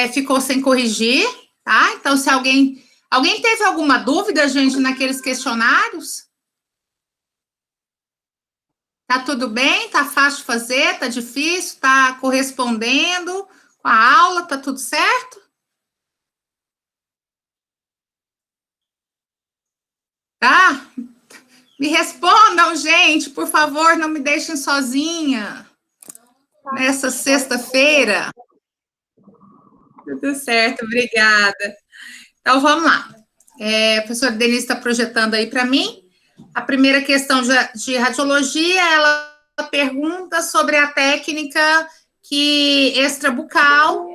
ficou sem corrigir, tá? Então, se alguém teve alguma dúvida, gente, naqueles questionários? Tá tudo bem? Tá fácil de fazer? Tá difícil? Tá correspondendo com a aula? Tá tudo certo? Tá? Me respondam, gente, por favor, não me deixem sozinha nessa sexta-feira. Tudo certo, obrigada. Então, vamos lá. A professora Denise está projetando aí para mim. A primeira questão de radiologia, ela pergunta sobre a técnica extrabucal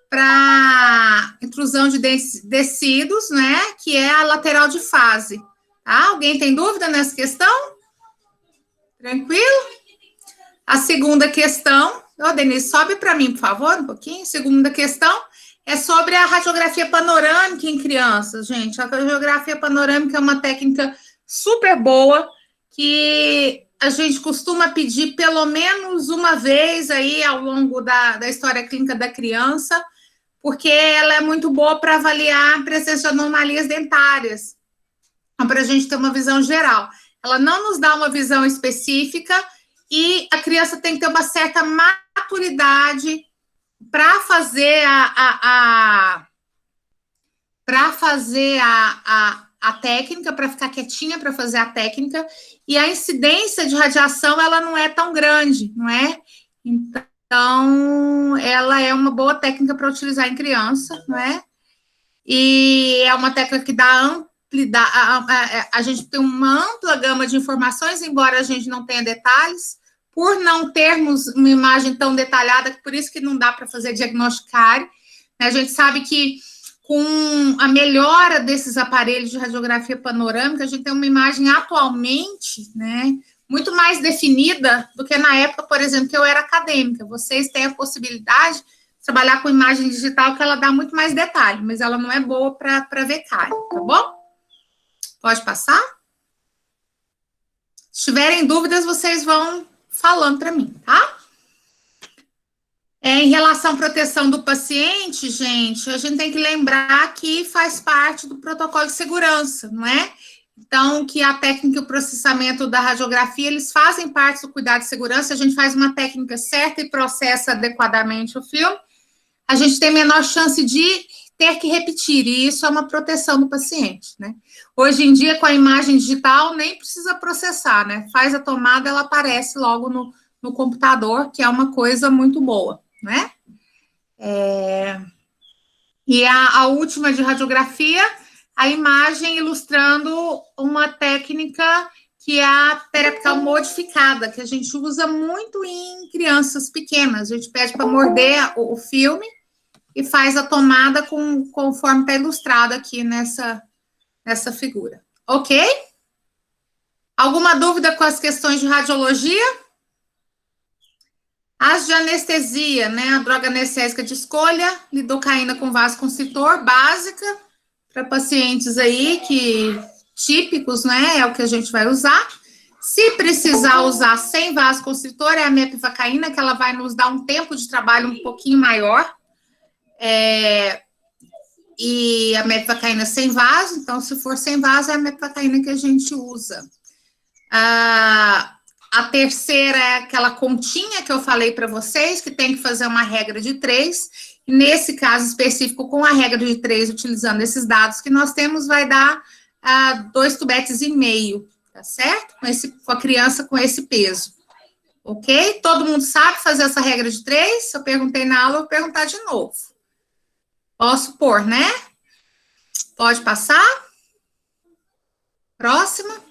para intrusão de tecidos, né? Que é a lateral de fase. Tá? Alguém tem dúvida nessa questão? Tranquilo? A segunda questão, Denise, sobe para mim, por favor, um pouquinho. Segunda questão é sobre a radiografia panorâmica em crianças, gente. A radiografia panorâmica é uma técnica super boa que a gente costuma pedir pelo menos uma vez aí ao longo da história clínica da criança, porque ela é muito boa para avaliar a presença de anomalias dentárias, para a gente ter uma visão geral. Ela não nos dá uma visão específica e a criança tem que ter uma certa maturidade para fazer a técnica, para ficar quietinha para fazer a técnica, e a incidência de radiação, ela não é tão grande, não é? Então, ela é uma boa técnica para utilizar em criança, não é? E é uma técnica que dá a gente tem uma ampla gama de informações, embora a gente não tenha detalhes, por não termos uma imagem tão detalhada, por isso que não dá para fazer diagnosticar. Né? A gente sabe que com a melhora desses aparelhos de radiografia panorâmica, a gente tem uma imagem atualmente, né, muito mais definida do que na época, por exemplo, que eu era acadêmica. Vocês têm a possibilidade de trabalhar com imagem digital, que ela dá muito mais detalhe, mas ela não é boa para ver cárie, tá bom? Pode passar? Se tiverem dúvidas, vocês vão falando para mim, tá? Em relação à proteção do paciente, gente, a gente tem que lembrar que faz parte do protocolo de segurança, não é? Então, que a técnica e o processamento da radiografia, eles fazem parte do cuidado de segurança, a gente faz uma técnica certa e processa adequadamente o filme, a gente tem menor chance de ter que repetir, e isso é uma proteção do paciente, né? Hoje em dia, com a imagem digital, nem precisa processar, né? Faz a tomada, ela aparece logo no computador, que é uma coisa muito boa, né? E a última de radiografia, a imagem ilustrando uma técnica que é a terapia modificada, que a gente usa muito em crianças pequenas. A gente pede para morder o filme e faz a tomada conforme está ilustrado aqui nessa figura. Ok? Alguma dúvida com as questões de radiologia? As de anestesia, né? A droga anestésica de escolha, lidocaína com vasoconstritor, básica, para pacientes aí típicos, né? É o que a gente vai usar. Se precisar usar sem vasoconstritor, é a mepivacaína, que ela vai nos dar um tempo de trabalho um pouquinho maior. E a mepivacaína sem vaso, então, se for sem vaso, é a mepivacaína que a gente usa. A terceira é aquela continha que eu falei para vocês, que tem que fazer uma regra de 3. E nesse caso específico, com a regra de 3, utilizando esses dados que nós temos, vai dar 2,5 tubetes, tá certo? Com a criança com esse peso. Ok? Todo mundo sabe fazer essa regra de 3? Se eu perguntei na aula, eu vou perguntar de novo. Posso pôr, né? Pode passar? Próxima.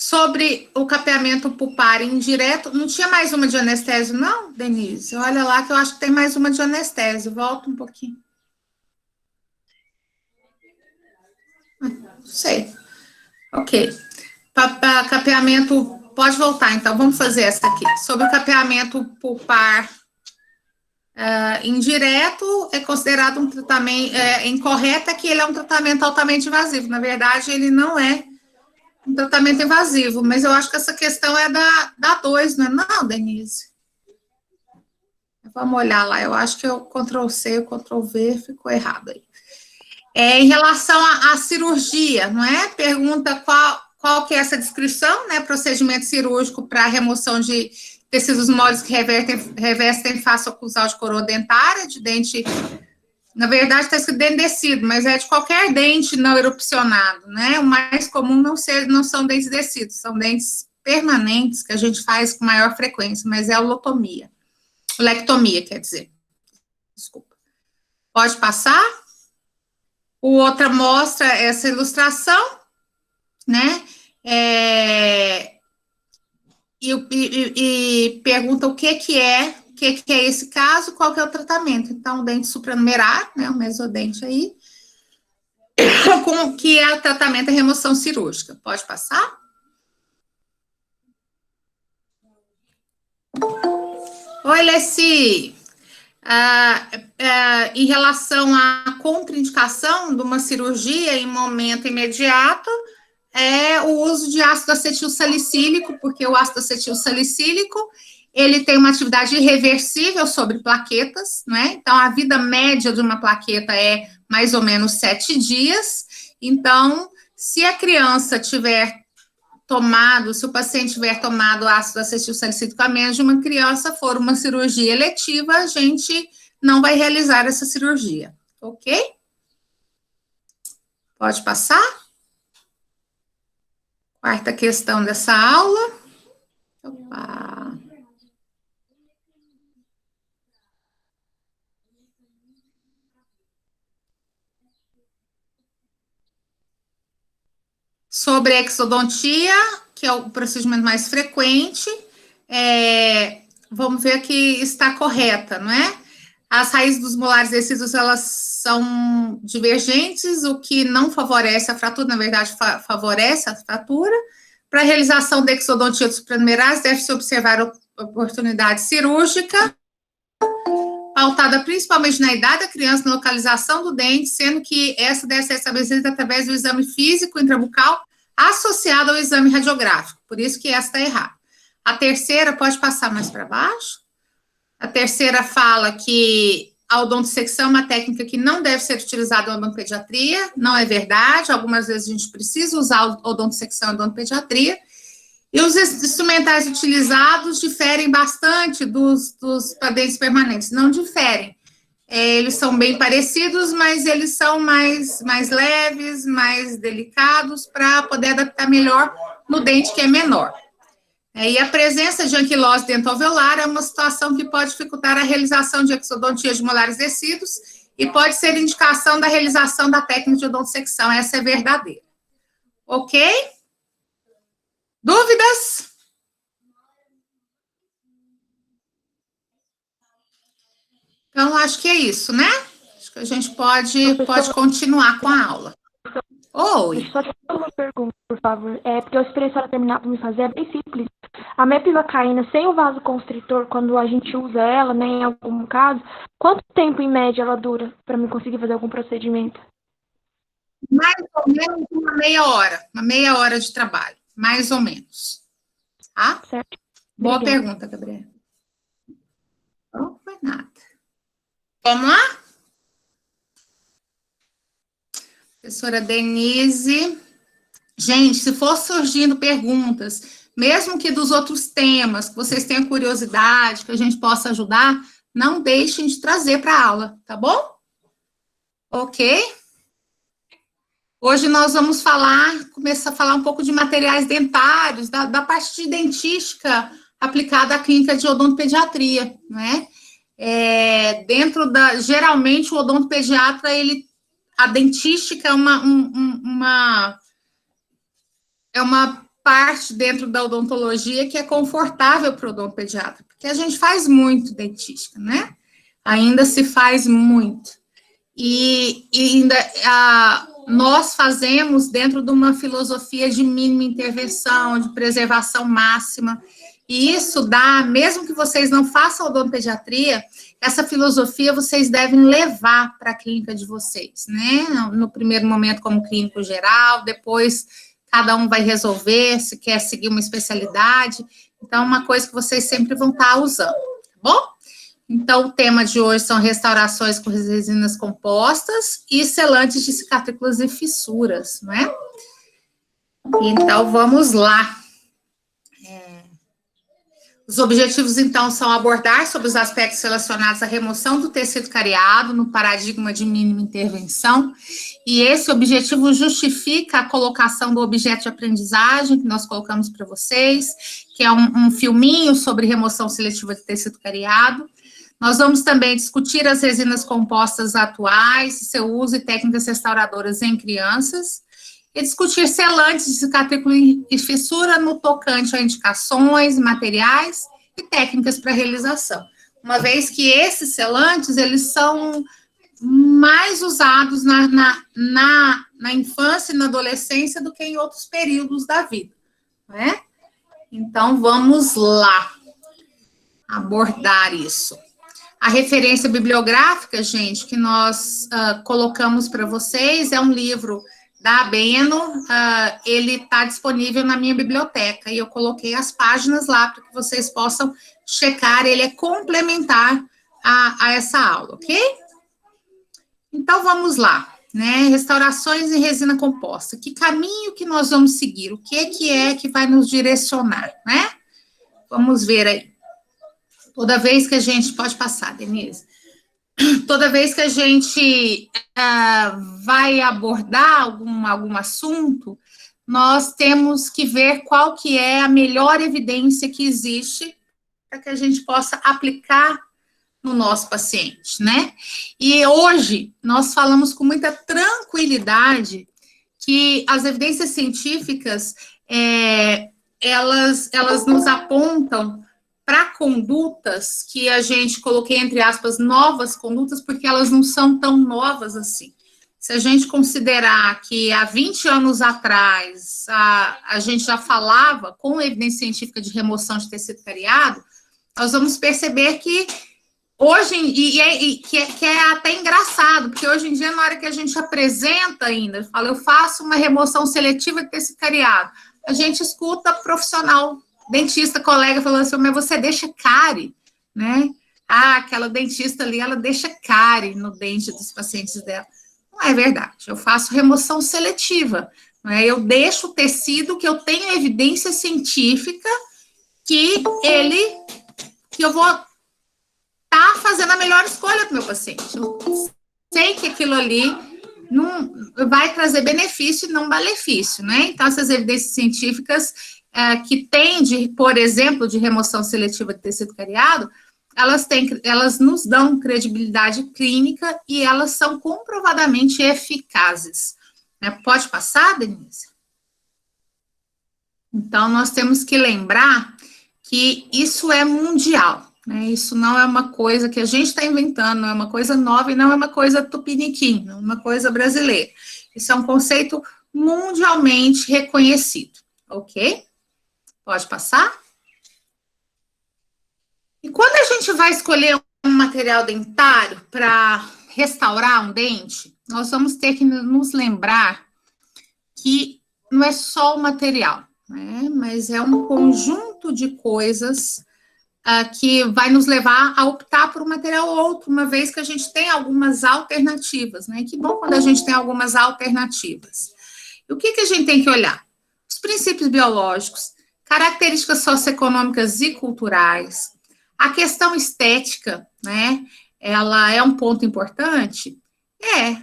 Sobre o capeamento pulpar indireto, não tinha mais uma de anestésio, não, Denise? Olha lá que eu acho que tem mais uma de anestésio. Volta um pouquinho. Não sei. Ok. Capeamento, pode voltar, então. Vamos fazer essa aqui. Sobre o capeamento pulpar indireto, é considerado um tratamento incorreto, que ele é um tratamento altamente invasivo. Na verdade, ele não é um tratamento invasivo, mas eu acho que essa questão é da 2, não é não, Denise? Vamos olhar lá, eu acho que o Ctrl+C, o Ctrl+V ficou errado aí. Em relação à cirurgia, não é? Pergunta qual que é essa descrição, né? Procedimento cirúrgico para remoção de tecidos moles que revestem face oclusal de coroa dentária, de dente. Na verdade, está escrito dendecido, mas é de qualquer dente não erupcionado, né? O mais comum não são dentes descidos, são dentes permanentes que a gente faz com maior frequência, mas é a lectomia, quer dizer. Desculpa. Pode passar? O outra mostra essa ilustração, né? E pergunta o que é esse caso, qual que é o tratamento. Então, o dente supranumerário, né, o mesodente aí, com que é o tratamento da remoção cirúrgica. Pode passar? Oi, Leci. Em relação à contraindicação de uma cirurgia em momento imediato, é o uso de ácido acetilsalicílico, porque o ácido acetilsalicílico, ele tem uma atividade irreversível sobre plaquetas, né? Então, a vida média de uma plaqueta é mais ou menos 7 dias. Então, se a criança tiver tomado, se o paciente tiver tomado ácido acetilsalicílico a menos de uma criança, for uma cirurgia eletiva, a gente não vai realizar essa cirurgia, ok? Pode passar? Quarta questão dessa aula. Opa. Sobre a exodontia, que é o procedimento mais frequente, vamos ver que está correta, não é? As raízes dos molares descidos, elas são divergentes, o que não favorece a fratura, na verdade, favorece a fratura. Para a realização da exodontia dos supranumerais, deve-se observar a oportunidade cirúrgica, pautada principalmente na idade da criança, na localização do dente, sendo que essa deve ser estabelecida através do exame físico intrabucal associado ao exame radiográfico, por isso que essa está errada. A terceira, pode passar mais para baixo? A terceira fala que a odontodissecção é uma técnica que não deve ser utilizada na odontopediatria, não é verdade, algumas vezes a gente precisa usar a odontodissecção na odontopediatria, e os instrumentais utilizados diferem bastante dos dentes permanentes, não diferem. Eles são bem parecidos, mas eles são mais leves, mais delicados, para poder adaptar melhor no dente que é menor. E a presença de anquilose dentoalveolar é uma situação que pode dificultar a realização de exodontia de molares descidos e pode ser indicação da realização da técnica de odontodissecção. Essa é verdadeira. Ok? Dúvidas? Então, acho que é isso, né? Acho que a gente pode continuar com a aula. Oi. Só tem uma pergunta, por favor. Porque eu esperei a senhora terminar para me fazer, é bem simples. A mepivacaína sem o vasoconstritor, quando a gente usa ela, né, em algum caso, quanto tempo, em média, ela dura para me conseguir fazer algum procedimento? Mais ou menos uma meia hora de trabalho, mais ou menos. Tá? Certo. Boa pergunta, Gabriela. Não foi nada. Vamos lá? Professora Denise. Gente, se for surgindo perguntas, mesmo que dos outros temas, que vocês tenham curiosidade, que a gente possa ajudar, não deixem de trazer para a aula, tá bom? Ok? Hoje nós vamos começar a falar um pouco de materiais dentários, da parte de dentística aplicada à clínica de odontopediatria, né? Geralmente o odontopediatra, a dentística é uma parte dentro da odontologia que é confortável para o odontopediatra, porque a gente faz muito dentística, né? Ainda se faz muito. E ainda nós fazemos dentro de uma filosofia de mínima intervenção, de preservação máxima, e isso dá, mesmo que vocês não façam odontopediatria, essa filosofia vocês devem levar para a clínica de vocês, né? No primeiro momento como clínico geral, depois cada um vai resolver se quer seguir uma especialidade, então é uma coisa que vocês sempre vão estar usando, tá bom? Então, o tema de hoje são restaurações com resinas compostas e selantes de cicatrículas e fissuras, não é? Então, vamos lá. Os objetivos, então, são abordar sobre os aspectos relacionados à remoção do tecido cariado no paradigma de mínima intervenção, e esse objetivo justifica a colocação do objeto de aprendizagem que nós colocamos para vocês, que é um filminho sobre remoção seletiva de tecido cariado. Nós vamos também discutir as resinas compostas atuais, seu uso e técnicas restauradoras em crianças, e discutir selantes de cicatrícula e fissura no tocante a indicações, materiais e técnicas para realização. Uma vez que esses selantes, eles são mais usados na infância e na adolescência do que em outros períodos da vida, né? Então, vamos lá abordar isso. A referência bibliográfica, gente, que nós colocamos para vocês é um livro da Beno, ele está disponível na minha biblioteca, e eu coloquei as páginas lá para que vocês possam checar, ele é complementar a essa aula, ok? Então, vamos lá, né? Restaurações em resina composta. Que caminho que nós vamos seguir? O que é que vai nos direcionar, né? Vamos ver aí. Toda vez que a gente... Pode passar, Denise. Toda vez que a gente vai abordar algum assunto, nós temos que ver qual que é a melhor evidência que existe para que a gente possa aplicar no nosso paciente, né? E hoje nós falamos com muita tranquilidade que as evidências científicas, elas nos apontam para condutas que a gente, coloquei entre aspas, novas condutas, porque elas não são tão novas assim. Se a gente considerar que há 20 anos atrás a gente já falava com evidência científica de remoção de tecido cariado, nós vamos perceber que hoje, que é até engraçado, porque hoje em dia, na hora que a gente apresenta ainda, fala, eu faço uma remoção seletiva de tecido cariado, a gente escuta profissional, dentista, colega, falando assim, mas você deixa cárie, né? Aquela dentista ali, ela deixa cárie no dente dos pacientes dela. Não é verdade, eu faço remoção seletiva, não é? Eu deixo o tecido que eu tenho evidência científica que eu vou estar fazendo a melhor escolha para o meu paciente. Eu sei que aquilo ali não vai trazer benefício e não malefício, né? Então, essas evidências científicas que tem, por exemplo, de remoção seletiva de tecido cariado, elas nos dão credibilidade clínica e elas são comprovadamente eficazes. Né? Pode passar, Denise? Então, nós temos que lembrar que isso é mundial, né? Isso não é uma coisa que a gente está inventando, não é uma coisa nova e não é uma coisa tupiniquim, não é uma coisa brasileira. Isso é um conceito mundialmente reconhecido, ok? Pode passar? E quando a gente vai escolher um material dentário para restaurar um dente, nós vamos ter que nos lembrar que não é só o material, né? Mas é um conjunto de coisas que vai nos levar a optar por um material ou outro, uma vez que a gente tem algumas alternativas, né? Que bom quando a gente tem algumas alternativas. E o que a gente tem que olhar? Os princípios biológicos, características socioeconômicas e culturais, a questão estética, né? Ela é um ponto importante?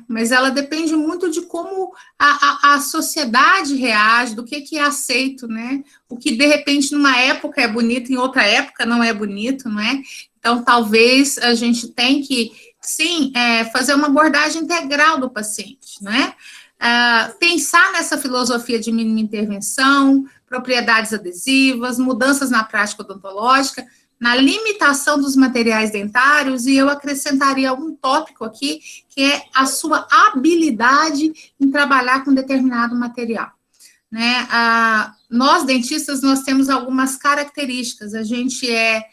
Mas ela depende muito de como a sociedade reage, do que é aceito, né? O que, de repente, numa época é bonito, em outra época não é bonito, não é? Então, talvez a gente tenha que, sim, fazer uma abordagem integral do paciente, não é? Pensar nessa filosofia de mínima intervenção, propriedades adesivas, mudanças na prática odontológica, na limitação dos materiais dentários, e eu acrescentaria um tópico aqui, que é a sua habilidade em trabalhar com determinado material. Né? Nós, dentistas, nós temos algumas características, a gente é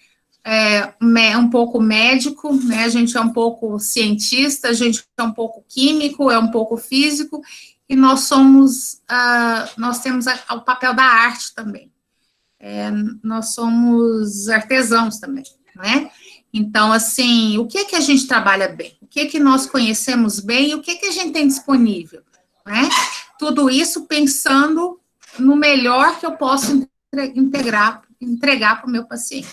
um pouco médico, né? A gente é um pouco cientista, a gente é um pouco químico, é um pouco físico, e nós temos o papel da arte também. Nós somos artesãos também, né? Então, assim, o que a gente trabalha bem? O que nós conhecemos bem e o que a gente tem disponível, né? Tudo isso pensando no melhor que eu posso entregar para o meu paciente,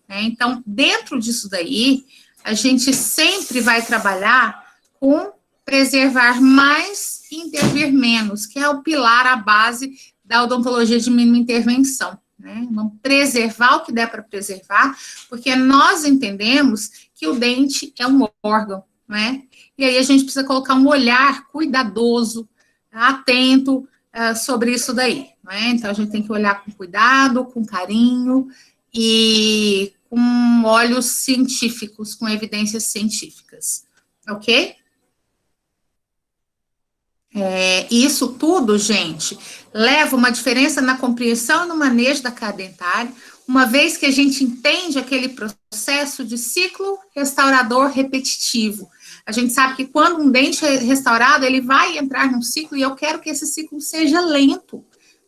né? Então, dentro disso daí, a gente sempre vai trabalhar com preservar mais e intervir menos, que é o pilar, a base da odontologia de mínima intervenção, né? Vamos preservar o que der para preservar, porque nós entendemos que o dente é um órgão, né? E aí a gente precisa colocar um olhar cuidadoso, atento sobre isso daí, né? Então a gente tem que olhar com cuidado, com carinho e com olhos científicos, com evidências científicas, ok? Isso tudo, gente, leva uma diferença na compreensão e no manejo da cárie dentária, uma vez que a gente entende aquele processo de ciclo restaurador repetitivo. A gente sabe que quando um dente é restaurado, ele vai entrar num ciclo, e eu quero que esse ciclo seja lento,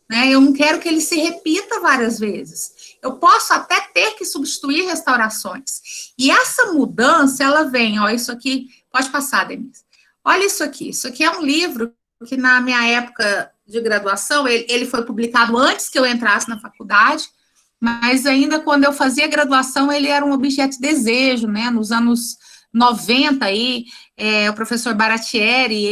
né? Eu não quero que ele se repita várias vezes. Eu posso até ter que substituir restaurações. E essa mudança, ela vem, ó, isso aqui, pode passar, Denise. Olha isso aqui é um livro que na minha época de graduação, ele foi publicado antes que eu entrasse na faculdade, mas ainda quando eu fazia graduação, ele era um objeto de desejo, né? Nos anos 90 aí, o professor Baratieri,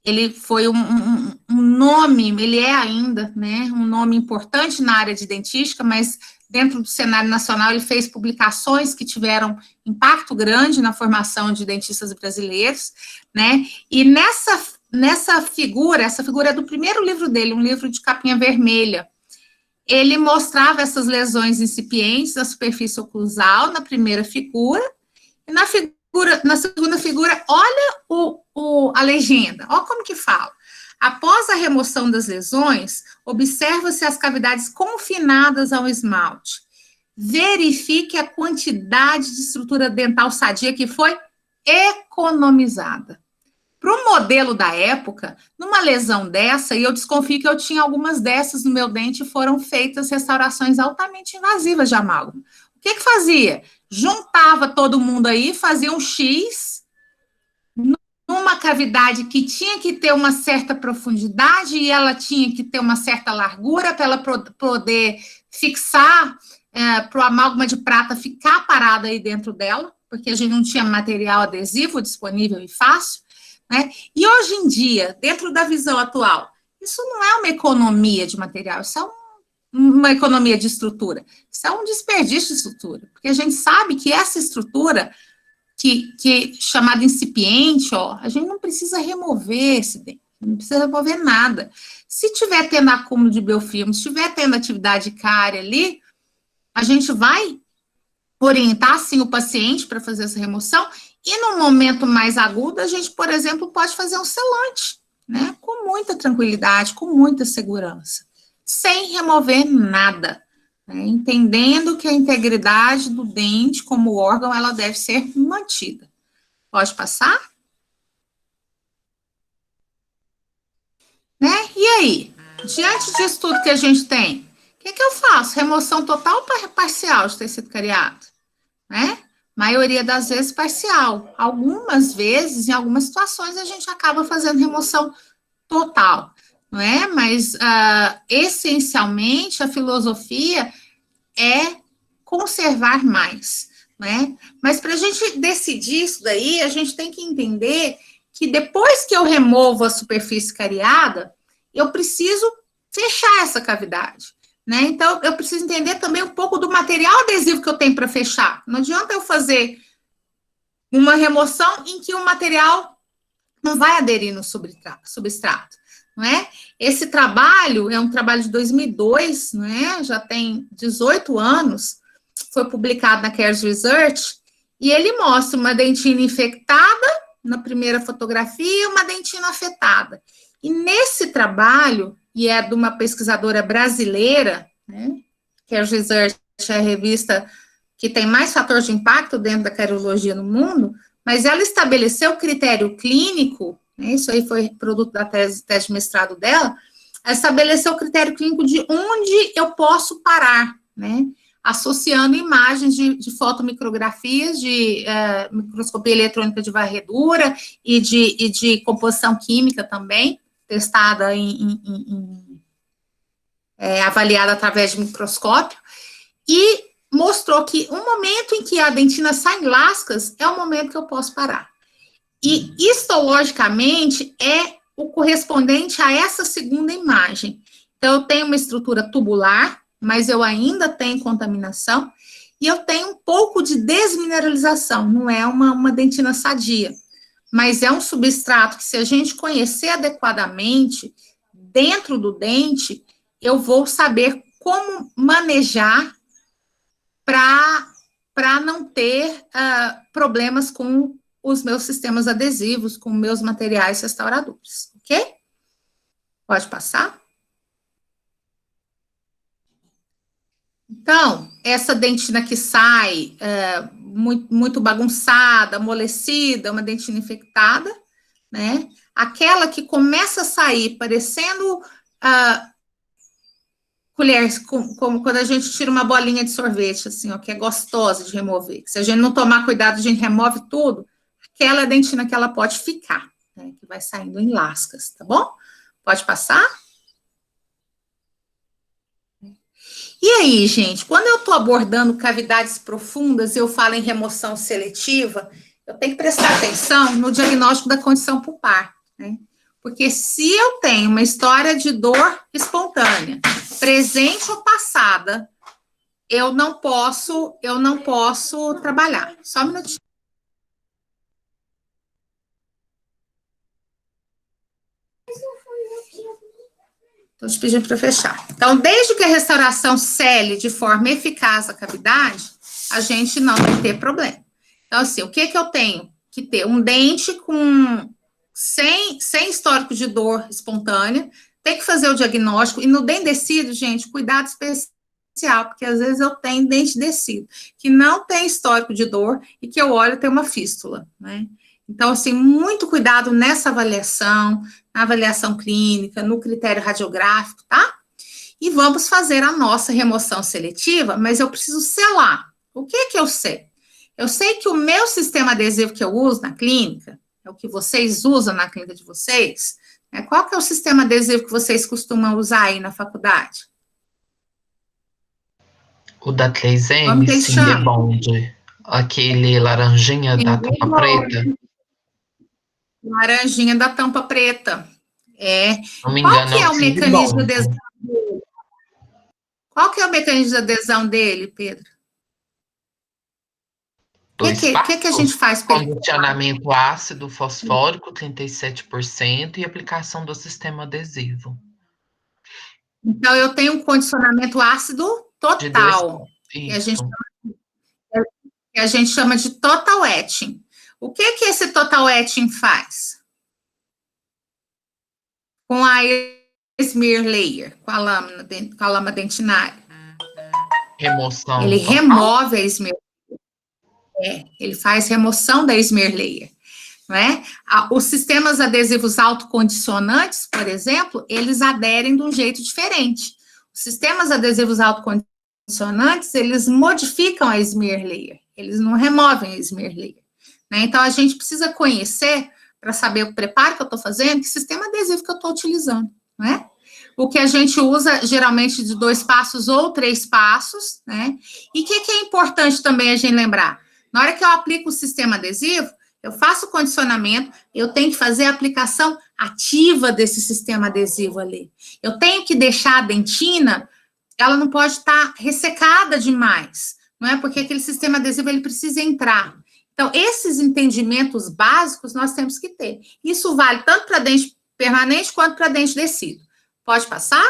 ele foi um nome, ele é ainda, né, um nome importante na área de dentística, mas dentro do cenário nacional ele fez publicações que tiveram impacto grande na formação de dentistas brasileiros, né, e essa figura é do primeiro livro dele, um livro de capinha vermelha. Ele mostrava essas lesões incipientes da superfície oclusal na primeira figura, e na segunda figura, olha a legenda, olha como que fala. Após a remoção das lesões, observa-se as cavidades confinadas ao esmalte. Verifique a quantidade de estrutura dental sadia que foi economizada. Para o modelo da época, numa lesão dessa, e eu desconfio que eu tinha algumas dessas no meu dente, foram feitas restaurações altamente invasivas de amálgama. O que fazia? Juntava todo mundo aí, fazia um X numa cavidade que tinha que ter uma certa profundidade e ela tinha que ter uma certa largura para ela poder fixar, para o amálgama de prata ficar parado aí dentro dela, porque a gente não tinha material adesivo disponível e fácil, né? E hoje em dia, dentro da visão atual, isso não é uma economia de material, isso é uma economia de estrutura, isso é um desperdício de estrutura, porque a gente sabe que essa estrutura, que chamada incipiente, ó, a gente não precisa remover esse dente, não precisa remover nada. Se tiver tendo acúmulo de biofilme, se tiver tendo atividade cárie ali, a gente vai orientar, sim, o paciente para fazer essa remoção, e no momento mais agudo, a gente, por exemplo, pode fazer um selante, né, com muita tranquilidade, com muita segurança, sem remover nada, né, entendendo que a integridade do dente como órgão, ela deve ser mantida. Pode passar? Né? E aí, diante disso tudo que a gente tem, o que eu faço? Remoção total ou parcial de tecido cariado? Né? Maioria das vezes parcial. Algumas vezes, em algumas situações, a gente acaba fazendo remoção total, não é? Mas, essencialmente, a filosofia é conservar mais, né? Mas para a gente decidir isso daí, a gente tem que entender que depois que eu removo a superfície cariada, eu preciso fechar essa cavidade, né? Então, eu preciso entender também um pouco do material adesivo que eu tenho para fechar. Não adianta eu fazer uma remoção em que o material não vai aderir no substrato, não é? Esse trabalho é um trabalho de 2002, não é? Já tem 18 anos, foi publicado na Cares Research, e ele mostra uma dentina infectada na primeira fotografia e uma dentina afetada. E nesse trabalho, e é de uma pesquisadora brasileira, né? Cares Research é a revista que tem mais fator de impacto dentro da cariologia no mundo, mas ela estabeleceu o critério clínico, né, isso aí foi produto da tese de mestrado dela, ela estabeleceu o critério clínico de onde eu posso parar, né? associando imagens de fotomicrografias, de microscopia eletrônica de varredura e de composição química também, testada avaliada através de microscópio, e mostrou que o momento em que a dentina sai em lascas é o momento que eu posso parar. E histologicamente é o correspondente a essa segunda imagem. Então, eu tenho uma estrutura tubular, mas eu ainda tenho contaminação, e eu tenho um pouco de desmineralização, não é uma dentina sadia, mas é um substrato que, se a gente conhecer adequadamente, dentro do dente, eu vou saber como manejar para não ter problemas com os meus sistemas adesivos, com meus materiais restauradores, ok? Pode passar. Então, essa dentina que sai muito bagunçada, amolecida, uma dentina infectada, né? Aquela que começa a sair parecendo colheres, como quando a gente tira uma bolinha de sorvete, assim, ó, que é gostosa de remover. Se a gente não tomar cuidado, a gente remove tudo. Aquela dentina que ela pode ficar, né? Que vai saindo em lascas, tá bom? Pode passar? E aí, gente, quando eu estou abordando cavidades profundas e eu falo em remoção seletiva, eu tenho que prestar atenção no diagnóstico da condição pulpar, né? Porque se eu tenho uma história de dor espontânea, presente ou passada, eu não posso trabalhar. Só um minutinho. Estou te pedindo para fechar. Então, desde que a restauração cele de forma eficaz a cavidade, a gente não vai ter problema. Então, assim, o que eu tenho que ter? Um dente sem histórico de dor espontânea, tem que fazer o diagnóstico, e no dente descido, gente, cuidado especial, porque às vezes eu tenho dente descido, que não tem histórico de dor, e que eu olho tem uma fístula, né? Então, assim, muito cuidado nessa avaliação, na avaliação clínica, no critério radiográfico, tá? E vamos fazer a nossa remoção seletiva, mas eu preciso selar. O que eu sei? Eu sei que o meu sistema adesivo que eu uso na clínica, é o que vocês usam na clínica de vocês, né? Qual que é o sistema adesivo que vocês costumam usar aí na faculdade? O da 3M, Sim Bond. Aquele laranjinha da tampa preta. Laranjinha da tampa preta. Não me engano, qual que é o mecanismo de adesão dele? Qual que é o mecanismo de adesão dele, Pedro? O que a gente faz? Condicionamento ácido fosfórico, 37%, e aplicação do sistema adesivo. Então, eu tenho um condicionamento ácido total. Que a gente chama de total etching. O que esse total etching faz? Com a smear layer, com a lama dentinária. Remoção. Ele remove a smear layer. Ele faz remoção da smear layer. Não é? Os sistemas adesivos autocondicionantes, por exemplo, eles aderem de um jeito diferente. Os sistemas adesivos autocondicionantes, eles modificam a smear layer. Eles não removem a smear layer. Né? Então, a gente precisa conhecer, para saber o preparo que eu estou fazendo, que sistema adesivo que eu estou utilizando, não é? O que a gente usa, geralmente, de 2 passos ou 3 passos, né? E o que é importante também a gente lembrar? Na hora que eu aplico o sistema adesivo, eu faço o condicionamento, eu tenho que fazer a aplicação ativa desse sistema adesivo ali. Eu tenho que deixar a dentina, ela não pode estar ressecada demais, não é? Porque aquele sistema adesivo, ele precisa entrar. Então, esses entendimentos básicos nós temos que ter. Isso vale tanto para dente permanente quanto para dente descido. Pode passar?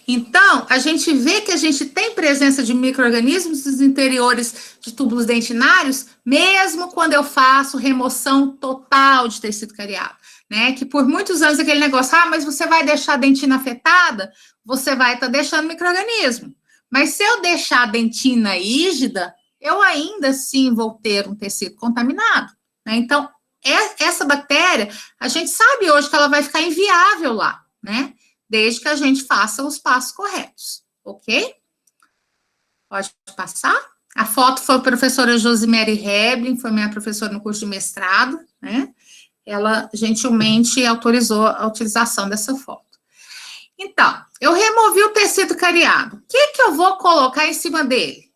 Então, a gente vê que a gente tem presença de micro-organismos nos interiores de túbulos dentinários, mesmo quando eu faço remoção total de tecido cariado, né? Que por muitos anos aquele negócio, mas você vai deixar a dentina afetada, você vai estar deixando micro-organismo. Mas se eu deixar a dentina rígida, eu ainda assim vou ter um tecido contaminado, né? Então, essa bactéria, a gente sabe hoje que ela vai ficar inviável lá, né? desde que a gente faça os passos corretos, ok? Pode passar? A foto foi a professora Josimere Heblin, foi minha professora no curso de mestrado, né? Ela gentilmente autorizou a utilização dessa foto. Então, eu removi o tecido cariado. O que eu vou colocar em cima dele?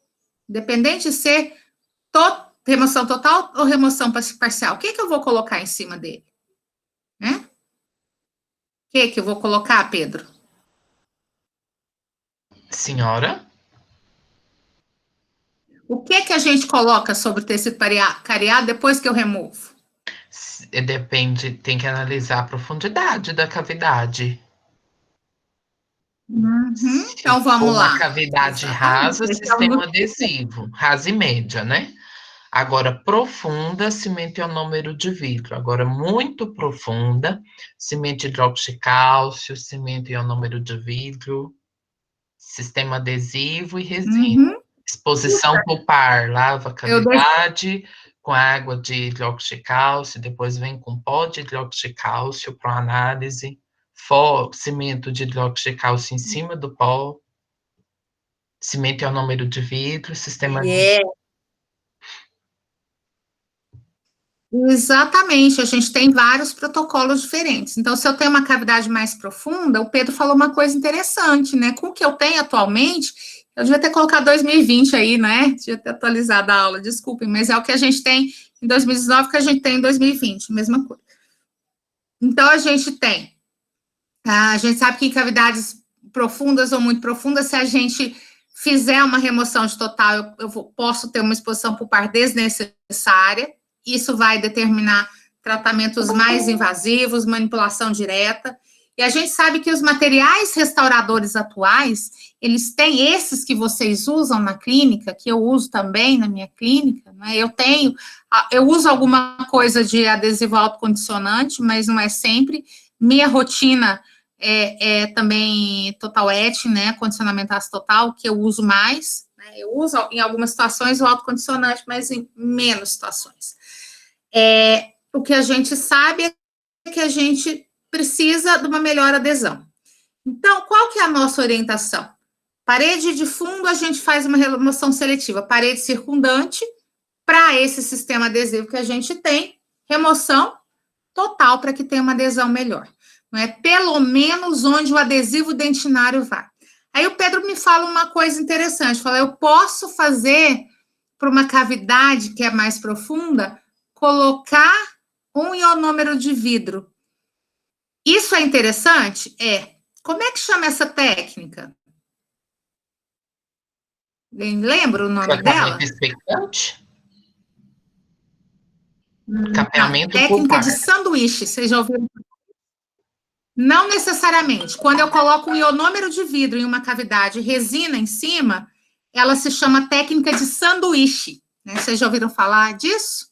Independente de ser remoção total ou remoção parcial, o que eu vou colocar em cima dele? Né? O que eu vou colocar, Pedro? Senhora? O que a gente coloca sobre o tecido cariado depois que eu removo? Depende, tem que analisar a profundidade da cavidade. Então, vamos lá. Uma cavidade rasa, sistema adesivo. Rasa e média, né? Agora, profunda, cimento ionômero de vidro. Agora, muito profunda, cimento hidróxido de cálcio, cimento ionômero de vidro, sistema adesivo e resina. Exposição pulpar, lava a cavidade com água de hidróxido de cálcio, depois vem com pó de hidróxido de cálcio para análise, cimento de hidróxido de cálcio em cima do pó, cimento ionômero de vidro, sistema adesivo. Exatamente, a gente tem vários protocolos diferentes. Então, se eu tenho uma cavidade mais profunda, o Pedro falou uma coisa interessante, né? Com o que eu tenho atualmente, eu devia ter colocado 2020 aí, né? Devia ter atualizado a aula, desculpem, mas é o que a gente tem em 2019 que a gente tem em 2020, mesma coisa. Então, a gente sabe que em cavidades profundas ou muito profundas, se a gente fizer uma remoção de total, eu posso ter uma exposição pulpar desnecessária. Isso vai determinar tratamentos mais invasivos, manipulação direta. E a gente sabe que os materiais restauradores atuais, eles têm esses que vocês usam na clínica, que eu uso também na minha clínica, né? Eu uso alguma coisa de adesivo autocondicionante, mas não é sempre. Minha rotina é também Total Et, né? Condicionamento ácido total, que eu uso mais. Né? Eu uso em algumas situações o autocondicionante, mas em menos situações. O que a gente sabe é que a gente precisa de uma melhor adesão. Então, qual que é a nossa orientação? Parede de fundo, a gente faz uma remoção seletiva. Parede circundante, para esse sistema adesivo que a gente tem, remoção total para que tenha uma adesão melhor. Não é? Pelo menos onde o adesivo dentinário vai. Aí o Pedro me fala uma coisa interessante. Fala, eu posso fazer para uma cavidade que é mais profunda, colocar um ionômero de vidro. Isso é interessante? Como é que chama essa técnica? Lembra o nome dela? Expectante? Capeamento técnica de sanduíche, vocês já ouviram? Não necessariamente. Quando eu coloco um ionômero de vidro em uma cavidade, resina em cima, ela se chama técnica de sanduíche. Né? Vocês já ouviram falar disso?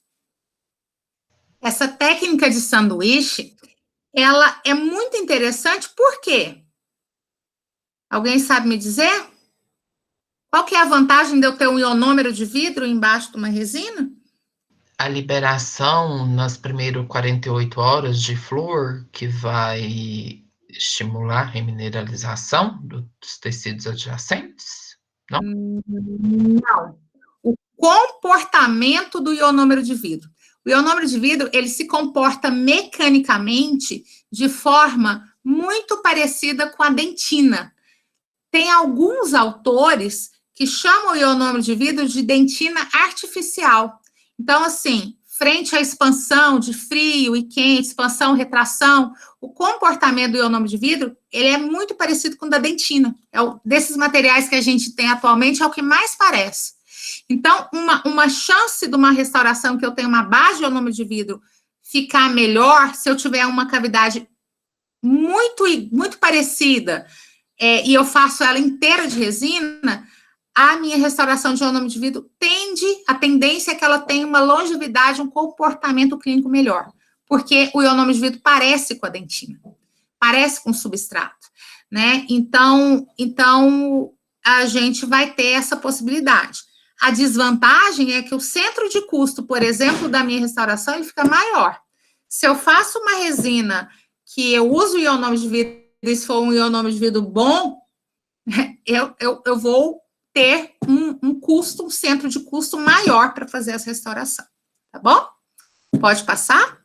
Essa técnica de sanduíche, ela é muito interessante, por quê? Alguém sabe me dizer? Qual que é a vantagem de eu ter um ionômero de vidro embaixo de uma resina? A liberação nas primeiras 48 horas de flúor, que vai estimular a remineralização dos tecidos adjacentes? Não? Não. O comportamento do ionômero de vidro. O ionômero de vidro, ele se comporta mecanicamente de forma muito parecida com a dentina. Tem alguns autores que chamam o ionômero de vidro de dentina artificial. Então, assim, frente à expansão de frio e quente, expansão, retração, o comportamento do ionômero de vidro, ele é muito parecido com o da dentina. Desses materiais que a gente tem atualmente, é o que mais parece. Então, uma chance de uma restauração que eu tenho uma base de ionômero de vidro ficar melhor, se eu tiver uma cavidade muito parecida, e eu faço ela inteira de resina, a minha restauração de ionômero de vidro a tendência é que ela tenha uma longevidade, um comportamento clínico melhor, porque o ionômero de vidro parece com a dentina, parece com o substrato, né? Então, a gente vai ter essa possibilidade. A desvantagem é que o centro de custo, por exemplo, da minha restauração, ele fica maior. Se eu faço uma resina que eu uso o ionômero de vidro e se for um ionômetro bom, eu vou ter um custo, um centro de custo maior para fazer essa restauração, tá bom? Pode passar?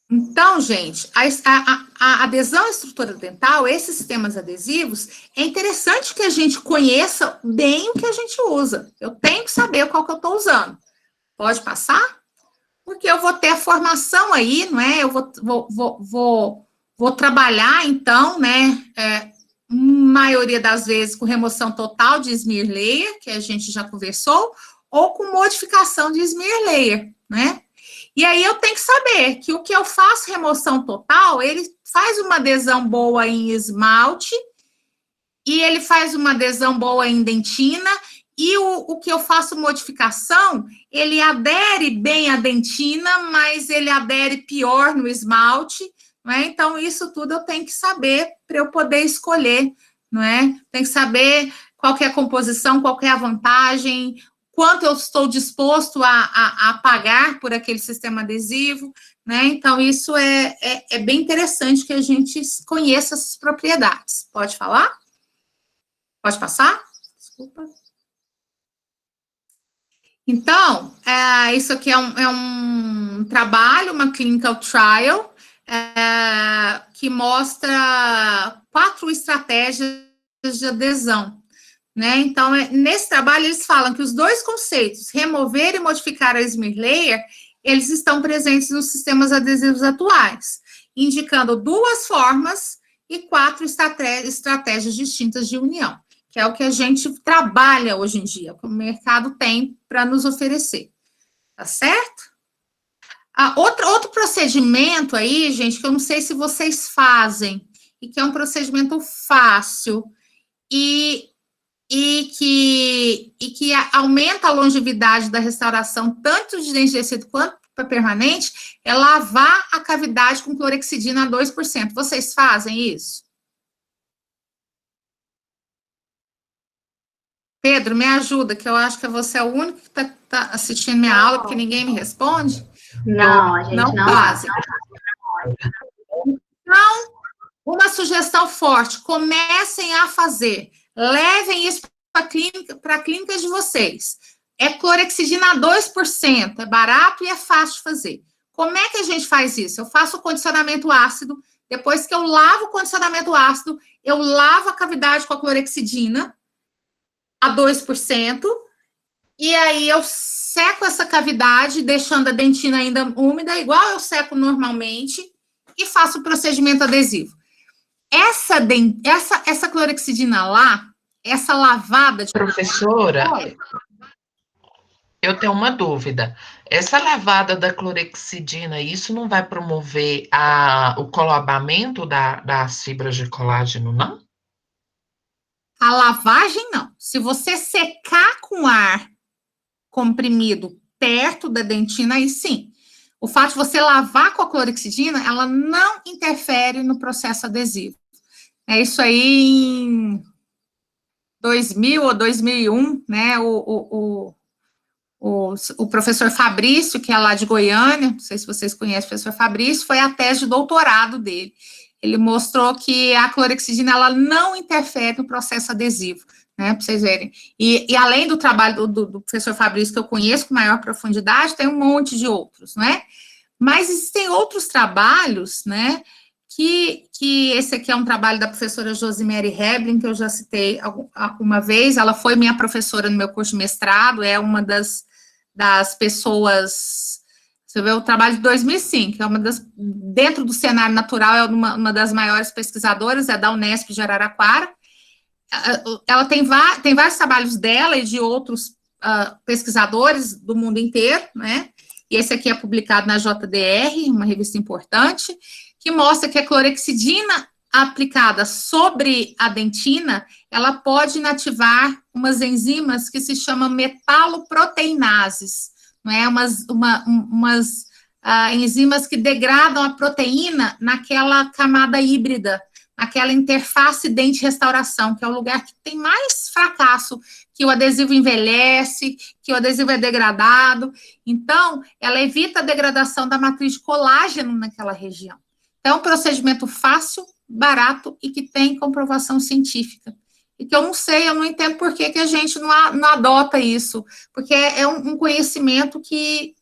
Então, gente, a adesão à estrutura dental, esses sistemas adesivos, é interessante que a gente conheça bem o que a gente usa. Eu tenho que saber qual que eu estou usando. Pode passar? Porque eu vou ter a formação aí, não é? Eu vou trabalhar, então, né, maioria das vezes com remoção total de smear layer, que a gente já conversou, ou com modificação de smear layer, né? E aí eu tenho que saber que o que eu faço remoção total, ele faz uma adesão boa em esmalte, e ele faz uma adesão boa em dentina, e o que eu faço modificação, ele adere bem à dentina, mas ele adere pior no esmalte, não é? Então, isso tudo eu tenho que saber para eu poder escolher, não é? Tem que saber qual que é a composição, qual que é a vantagem, quanto eu estou disposto a pagar por aquele sistema adesivo, né? Então, isso é bem interessante que a gente conheça essas propriedades. Pode falar? Pode passar? Desculpa. Então, isso aqui é um trabalho, uma clinical trial, que mostra 4 estratégias de adesão, né? Então, nesse trabalho, eles falam que os 2 conceitos, remover e modificar a smear layer, eles estão presentes nos sistemas adesivos atuais, indicando 2 formas e 4 estratégias distintas de união, que é o que a gente trabalha hoje em dia, que o mercado tem para nos oferecer, tá certo? Outro procedimento aí, gente, que eu não sei se vocês fazem, e que é um procedimento fácil, e que aumenta a longevidade da restauração, tanto de dente de tecido quanto para permanente, é lavar a cavidade com clorexidina a 2%. Vocês fazem isso? Pedro, me ajuda, que eu acho que você é o único que está assistindo minha aula, porque ninguém me responde. Não, a gente não faz. Então, uma sugestão forte, comecem a fazer. Levem isso para a clínica de vocês. É clorexidina a 2%, é barato e é fácil de fazer. Como é que a gente faz isso? Eu faço o condicionamento ácido, depois que eu lavo o condicionamento ácido, eu lavo a cavidade com a clorexidina a 2%, e aí eu seco essa cavidade, deixando a dentina ainda úmida, igual eu seco normalmente, e faço o procedimento adesivo. Essa clorexidina lá, essa lavada de... Professora, eu tenho uma dúvida. Essa lavada da clorexidina, isso não vai promover o colabamento das fibras de colágeno, não? A lavagem, não. Se você secar com ar comprimido perto da dentina, aí sim. O fato de você lavar com a clorexidina, ela não interfere no processo adesivo. É isso aí em 2000 ou 2001, né, o professor Fabrício, que é lá de Goiânia, não sei se vocês conhecem o professor Fabrício, foi a tese de doutorado dele. Ele mostrou que a clorexidina, ela não interfere no processo adesivo, né, para vocês verem. E além do trabalho do professor Fabrício, que eu conheço com maior profundidade, tem um monte de outros, né? Mas existem outros trabalhos, né, que esse aqui é um trabalho da professora Josimere Heblin, que eu já citei uma vez, ela foi minha professora no meu curso de mestrado, é uma das pessoas, você vê o trabalho de 2005, é uma das, dentro do cenário natural, é uma das maiores pesquisadoras, é da Unesp de Araraquara. Ela tem vários trabalhos dela e de outros pesquisadores do mundo inteiro, né? E esse aqui é publicado na JDR, uma revista importante, que mostra que a clorexidina aplicada sobre a dentina, ela pode inativar umas enzimas que se chamam metaloproteinases, não é? Umas enzimas que degradam a proteína naquela camada híbrida, aquela interface dente-restauração, que é o lugar que tem mais fracasso, que o adesivo envelhece, que o adesivo é degradado. Então, ela evita a degradação da matriz de colágeno naquela região. Então, é um procedimento fácil, barato e que tem comprovação científica. E que eu não sei, eu não entendo por que a gente não adota isso, porque é um conhecimento que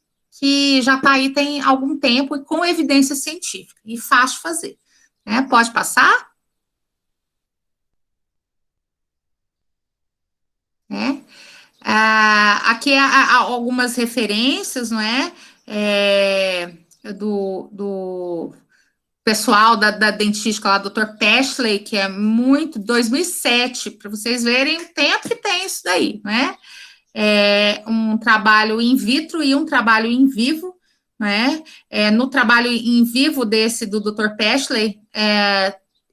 já está aí tem algum tempo e com evidência científica, e fácil de fazer. Né? Pode passar? Aqui há algumas referências, não é? Do pessoal da dentística lá, Dr. Peshley, que é muito, 2007, para vocês verem o tempo que tem isso daí, né? Um trabalho in vitro e um trabalho in vivo, né? No trabalho in vivo desse do Dr. Peshley,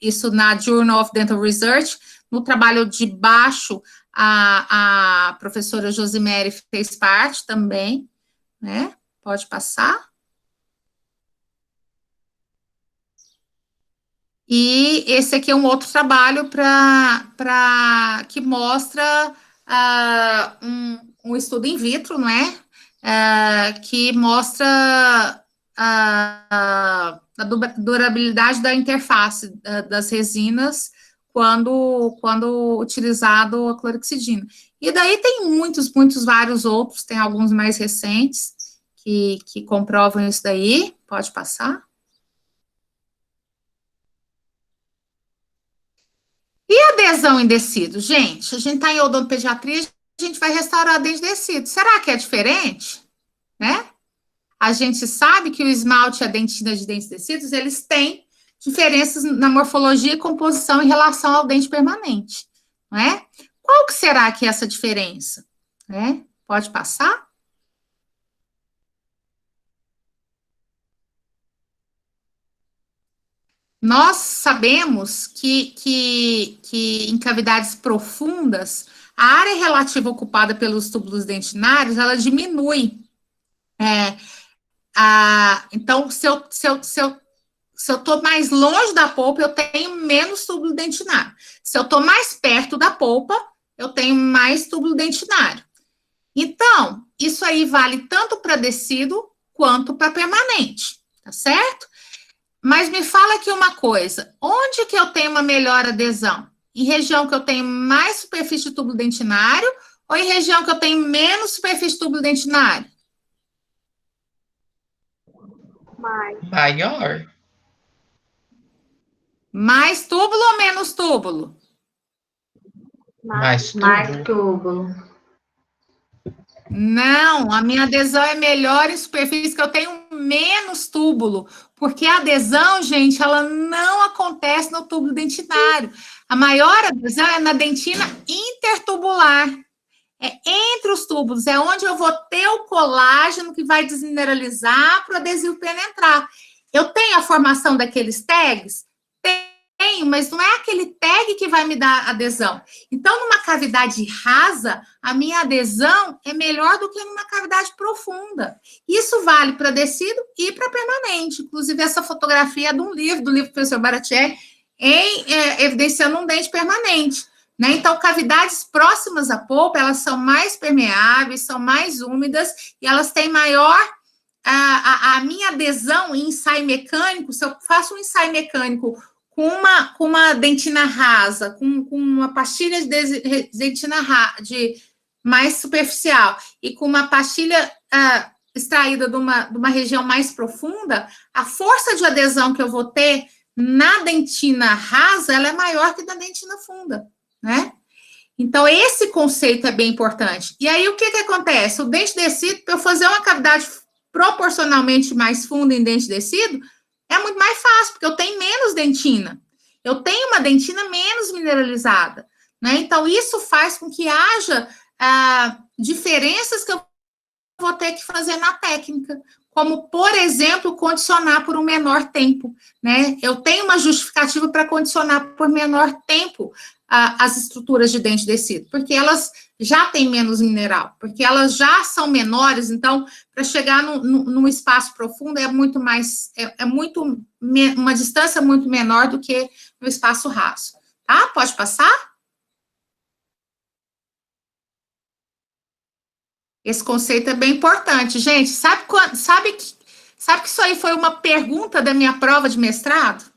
isso na Journal of Dental Research, no trabalho de baixo, a professora Josimere fez parte também, né? Pode passar. E esse aqui é um outro trabalho que mostra um estudo in vitro, não é? Que mostra a durabilidade da interface das resinas quando utilizado a clorexidina. E daí tem vários outros, tem alguns mais recentes que comprovam isso daí. Pode passar. E adesão em tecido? Gente, a gente está em odontopediatria, a gente vai restaurar dente de tecido. Será que é diferente? Né? A gente sabe que o esmalte e a dentina de dentes de tecidos, eles têm diferenças na morfologia e composição em relação ao dente permanente. Não é? Qual que será que é essa diferença? Né? Pode passar? Nós sabemos que em cavidades profundas, a área relativa ocupada pelos túbulos dentinários, ela diminui. Então, se eu estou mais longe da polpa, eu tenho menos túbulo dentinário. Se eu estou mais perto da polpa, eu tenho mais túbulo dentinário. Então, isso aí vale tanto para tecido quanto para permanente, tá certo? Mas me fala aqui uma coisa, onde que eu tenho uma melhor adesão? Em região que eu tenho mais superfície de túbulo dentinário ou em região que eu tenho menos superfície de túbulo dentinário? Maior. Mais túbulo ou menos túbulo? Mais túbulo. Mais túbulo. Não, a minha adesão é melhor em superfície, que eu tenho menos túbulo, porque a adesão, gente, ela não acontece no túbulo dentinário. A maior adesão é na dentina intertubular. É entre os túbulos, é onde eu vou ter o colágeno que vai desmineralizar para o adesivo penetrar. Eu tenho a formação daqueles tags? Tenho, mas não é aquele tag que vai me dar adesão. Então, numa cavidade rasa, a minha adesão é melhor do que numa cavidade profunda. Isso vale para tecido e para permanente. Inclusive, essa fotografia é de um livro, do livro do professor Baratieri, evidenciando um dente permanente. Né? Então, cavidades próximas à polpa, elas são mais permeáveis, são mais úmidas e elas têm maior... A minha adesão em ensaio mecânico, se eu faço um ensaio mecânico com uma dentina rasa, com uma pastilha de dentina mais superficial e com uma pastilha extraída de uma região mais profunda, a força de adesão que eu vou ter na dentina rasa, ela é maior que na dentina funda, né? Então, esse conceito é bem importante. E aí, o que acontece? O dente de tecido, para eu fazer uma cavidade proporcionalmente mais funda em dente de tecido, é muito mais fácil, porque eu tenho menos dentina. Eu tenho uma dentina menos mineralizada, né? Então, isso faz com que haja diferenças que eu vou ter que fazer na técnica, como, por exemplo, condicionar por um menor tempo, né? Eu tenho uma justificativa para condicionar por menor tempo as estruturas de dente descido? Porque elas já têm menos mineral, porque elas já são menores, então, para chegar num espaço profundo é muito mais, uma distância muito menor do que no espaço raso, tá? Pode passar? Esse conceito é bem importante, gente. Sabe que isso aí foi uma pergunta da minha prova de mestrado?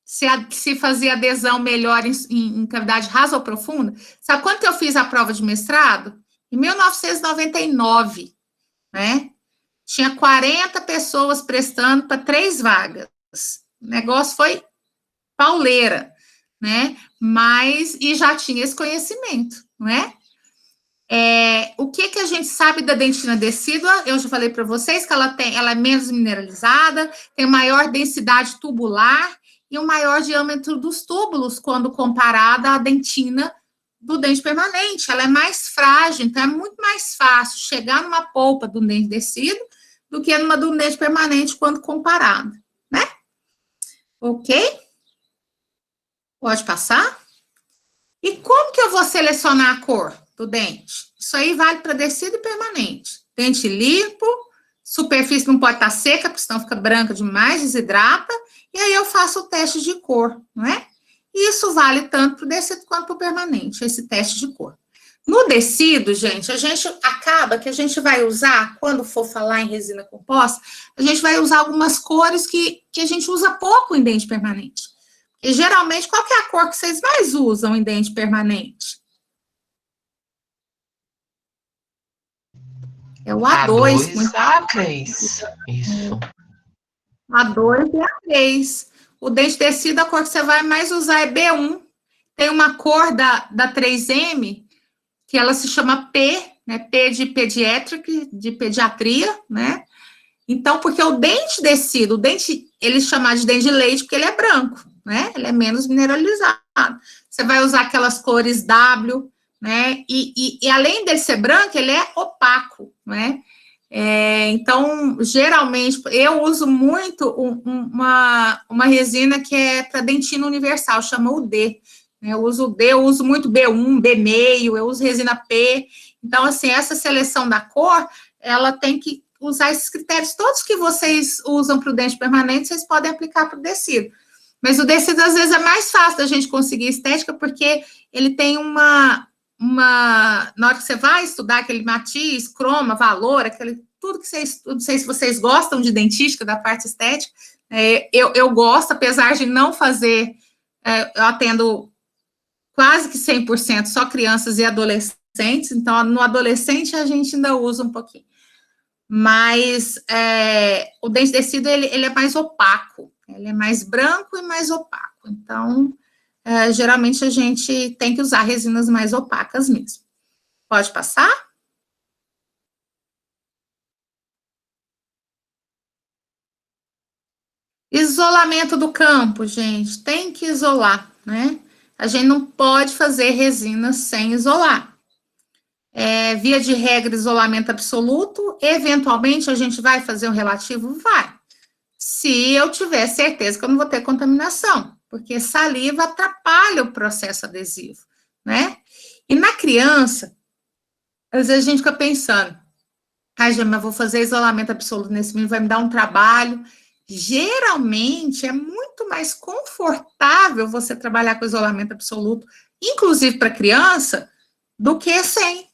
Se fazia adesão melhor em cavidade rasa ou profunda? Sabe quando que eu fiz a prova de mestrado? Em 1999, né? Tinha 40 pessoas prestando para 3 vagas. O negócio foi pauleira, né? E já tinha esse conhecimento, não é? O que a gente sabe da dentina decídua? Eu já falei para vocês que ela é menos mineralizada, tem maior densidade tubular e um maior diâmetro dos túbulos quando comparada à dentina do dente permanente. Ela é mais frágil, então é muito mais fácil chegar numa polpa do dente decíduo do que numa do dente permanente quando comparado, né? Ok? Pode passar? E como que eu vou selecionar a cor do dente? Isso aí vale para decíduo e permanente. Dente limpo, superfície não pode estar seca, porque senão fica branca demais, desidrata, e aí eu faço o teste de cor, não é? E isso vale tanto para o decíduo quanto para o permanente, esse teste de cor. No decíduo, gente, a gente acaba que a gente vai usar, quando for falar em resina composta, a gente vai usar algumas cores que a gente usa pouco em dente permanente. E geralmente, qual que é a cor que vocês mais usam em dente permanente? É o A2. A2, isso. A2 e A3. O dente decíduo, a cor que você vai mais usar é B1. Tem uma cor da 3M, que ela se chama P, né? P de pediátrica, de pediatria, né? Então, porque o dente decíduo, eles chamam de dente de leite, porque ele é branco, né? Ele é menos mineralizado. Você vai usar aquelas cores W, né? E além dele ser branco, ele é opaco, né? Então, geralmente, eu uso muito uma resina que é para dentina universal, chama o D. Eu uso muito B1, B meio, eu uso resina P. Então, assim, essa seleção da cor, ela tem que usar esses critérios todos que vocês usam para o dente permanente, vocês podem aplicar para o decíduo. Mas o decíduo, às vezes, é mais fácil da gente conseguir estética, porque ele tem na hora que você vai estudar aquele matiz, croma, valor, tudo que vocês, não sei se vocês gostam de dentística, da parte estética, eu gosto, apesar de não fazer, eu atendo quase que 100% só crianças e adolescentes, então no adolescente a gente ainda usa um pouquinho. Mas o dente decíduo, ele é mais opaco, ele é mais branco e mais opaco, então geralmente a gente tem que usar resinas mais opacas mesmo. Pode passar? Isolamento do campo, gente, tem que isolar, né? A gente não pode fazer resina sem isolar. Via de regra, isolamento absoluto. Eventualmente, a gente vai fazer um relativo? Vai. Se eu tiver certeza que eu não vou ter contaminação, porque saliva atrapalha o processo adesivo, né? E na criança, às vezes a gente fica pensando, mas vou fazer isolamento absoluto nesse menino, vai me dar um trabalho. Geralmente, é muito mais confortável você trabalhar com isolamento absoluto, inclusive para criança, do que sem.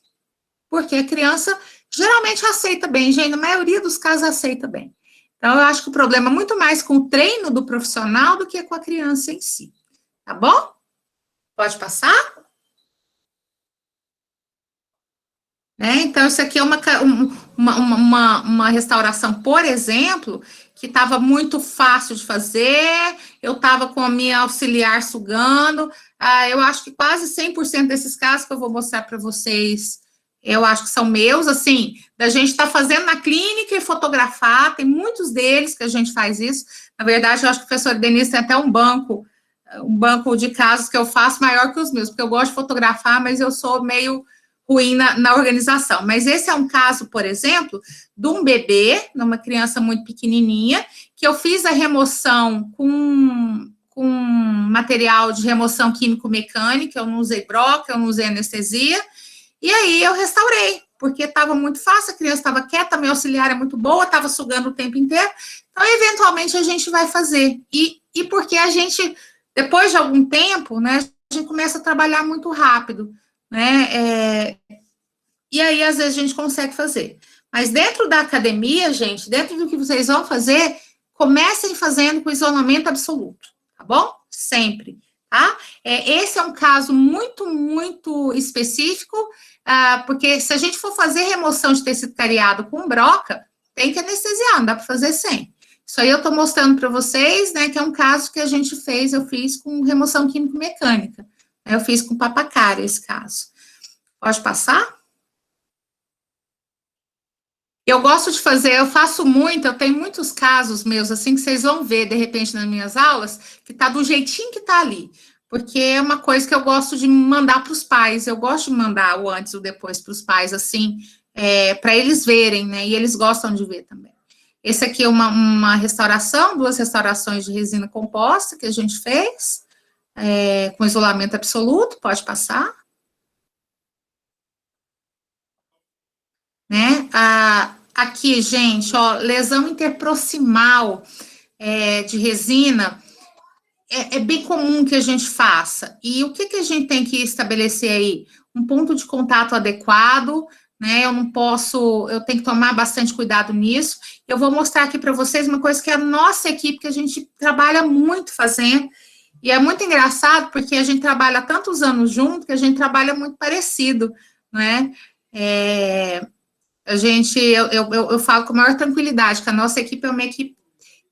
Porque a criança geralmente aceita bem, gente, na maioria dos casos aceita bem. Então, eu acho que o problema é muito mais com o treino do profissional do que com a criança em si. Tá bom? Pode passar? Então, isso aqui é uma restauração, por exemplo, que estava muito fácil de fazer, eu estava com a minha auxiliar sugando, eu acho que quase 100% desses casos que eu vou mostrar para vocês, eu acho que são meus, assim, da gente estar fazendo na clínica e fotografar, tem muitos deles que a gente faz isso, na verdade, eu acho que o professor Denise tem até um banco de casos que eu faço maior que os meus, porque eu gosto de fotografar, mas eu sou meio ruim na organização. Mas esse é um caso, por exemplo, de um bebê, numa criança muito pequenininha, que eu fiz a remoção com com material de remoção químico-mecânica, eu não usei broca, eu não usei anestesia, e aí eu restaurei, porque estava muito fácil, a criança estava quieta, minha auxiliar é muito boa, estava sugando o tempo inteiro, então, eventualmente, a gente vai fazer, e porque a gente, depois de algum tempo, né, a gente começa a trabalhar muito rápido, né, e aí, às vezes, a gente consegue fazer. Mas dentro da academia, gente, dentro do que vocês vão fazer, comecem fazendo com isolamento absoluto, tá bom? Sempre, tá? Esse é um caso muito, muito específico, porque se a gente for fazer remoção de tecido cariado com broca, tem que anestesiar, não dá para fazer sem. Isso aí eu estou mostrando para vocês, né, que é um caso que a gente fez, eu fiz com remoção químico-mecânica. Eu fiz com papacária esse caso. Pode passar? Eu gosto de fazer, eu faço muito, eu tenho muitos casos meus, assim, que vocês vão ver, de repente, nas minhas aulas, que tá do jeitinho que tá ali, porque é uma coisa que eu gosto de mandar para os pais, eu gosto de mandar o antes e o depois para os pais, assim, para eles verem, né, e eles gostam de ver também. Esse aqui é uma restauração, 2 restaurações de resina composta que a gente fez, com isolamento absoluto, pode passar. Né? Aqui, gente, ó, lesão interproximal de resina, é bem comum que a gente faça. E o que a gente tem que estabelecer aí? Um ponto de contato adequado, né? Eu tenho que tomar bastante cuidado nisso. Eu vou mostrar aqui para vocês uma coisa que a nossa equipe, que a gente trabalha muito fazendo, e é muito engraçado, porque a gente trabalha tantos anos junto, que a gente trabalha muito parecido, né? Eu falo com a maior tranquilidade que a nossa equipe é uma equipe,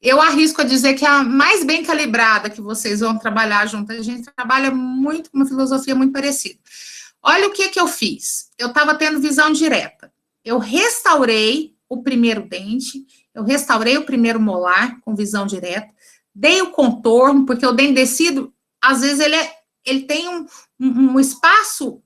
eu arrisco a dizer que é a mais bem calibrada que vocês vão trabalhar junto. A gente trabalha muito com uma filosofia muito parecida. Olha o que eu fiz. Eu estava tendo visão direta. Eu restaurei o primeiro dente, eu restaurei o primeiro molar com visão direta, dei o contorno, porque o dente descido, às vezes, ele tem um espaço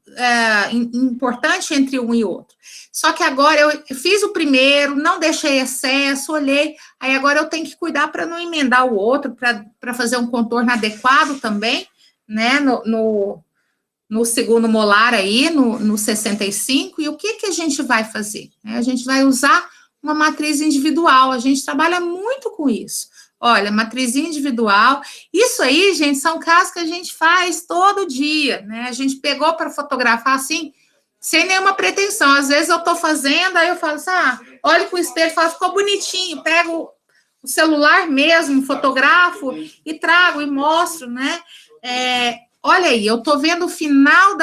importante entre um e outro. Só que agora eu fiz o primeiro, não deixei excesso, olhei, aí agora eu tenho que cuidar para não emendar o outro, para fazer um contorno adequado também, né, no segundo molar aí, no 65, e o que a gente vai fazer? A gente vai usar uma matriz individual, a gente trabalha muito com isso. Olha, matriz individual, isso aí, gente, são casos que a gente faz todo dia, né? A gente pegou para fotografar assim, sem nenhuma pretensão. Às vezes eu estou fazendo, aí eu falo assim, olho para o espelho e falo, ficou bonitinho, pego o celular mesmo, fotografo e trago e mostro, né? Olha aí, eu estou vendo o final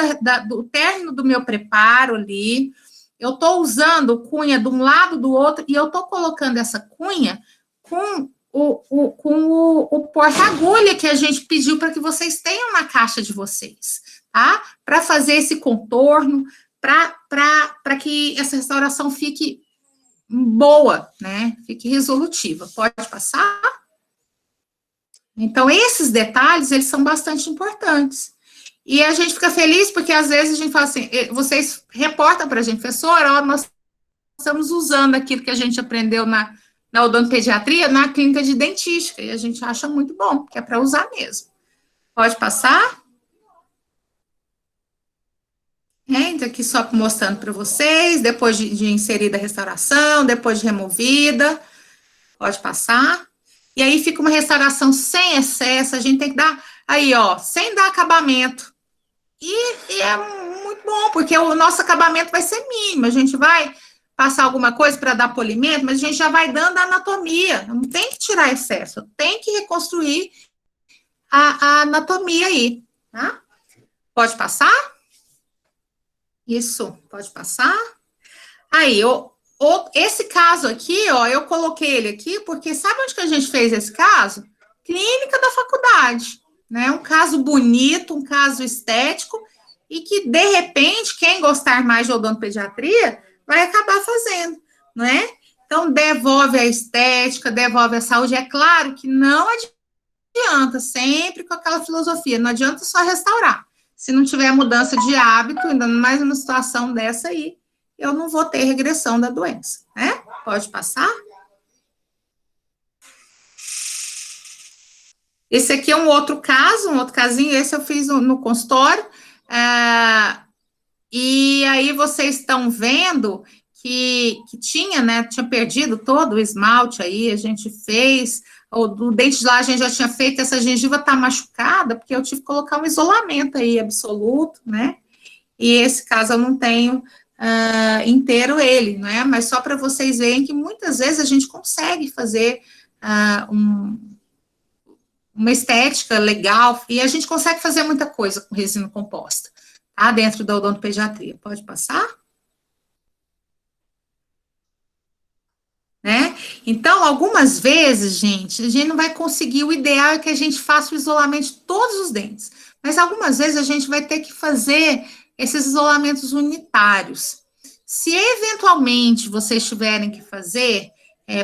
do término do meu preparo ali, eu estou usando cunha de um lado do outro, e eu estou colocando essa cunha com o porta-agulha que a gente pediu para que vocês tenham na caixa de vocês, tá? Para fazer esse contorno, para que essa restauração fique boa, né? Fique resolutiva. Pode passar? Então, esses detalhes, eles são bastante importantes. E a gente fica feliz porque, às vezes, a gente fala assim, vocês reportam para a gente, professora, nós estamos usando aquilo que a gente aprendeu na odontopediatria, na clínica de dentística, e a gente acha muito bom, que é para usar mesmo. Pode passar? Então, aqui só mostrando para vocês, depois de inserida a restauração, depois de removida, pode passar. E aí fica uma restauração sem excesso, a gente tem que dar, aí ó, sem dar acabamento. E é muito bom, porque o nosso acabamento vai ser mínimo, a gente vai passar alguma coisa para dar polimento, mas a gente já vai dando a anatomia, não tem que tirar excesso, tem que reconstruir a anatomia aí, tá? Pode passar? Isso, pode passar. Aí, esse caso aqui, ó, eu coloquei ele aqui, porque sabe onde que a gente fez esse caso? Clínica da faculdade, né? Um caso bonito, um caso estético, e que, de repente, quem gostar mais de odontopediatria vai acabar fazendo, não é? Então, devolve a estética, devolve a saúde. É claro que não adianta, sempre com aquela filosofia, não adianta só restaurar. Se não tiver mudança de hábito, ainda mais numa situação dessa aí, eu não vou ter regressão da doença, né? Pode passar? Esse aqui é um outro caso, um outro casinho, esse eu fiz no consultório, e aí vocês estão vendo que tinha, né, tinha perdido todo o esmalte aí, a gente fez, o dente lá a gente já tinha feito, essa gengiva tá machucada, porque eu tive que colocar um isolamento aí absoluto, né, e esse caso eu não tenho inteiro ele, né, mas só para vocês verem que muitas vezes a gente consegue fazer uma estética legal, e a gente consegue fazer muita coisa com resina composta, tá, dentro da odontopediatria. Pode passar? Né? Então, algumas vezes, gente, a gente não vai conseguir, o ideal é que a gente faça o isolamento de todos os dentes, mas algumas vezes a gente vai ter que fazer esses isolamentos unitários. Se eventualmente vocês tiverem que fazer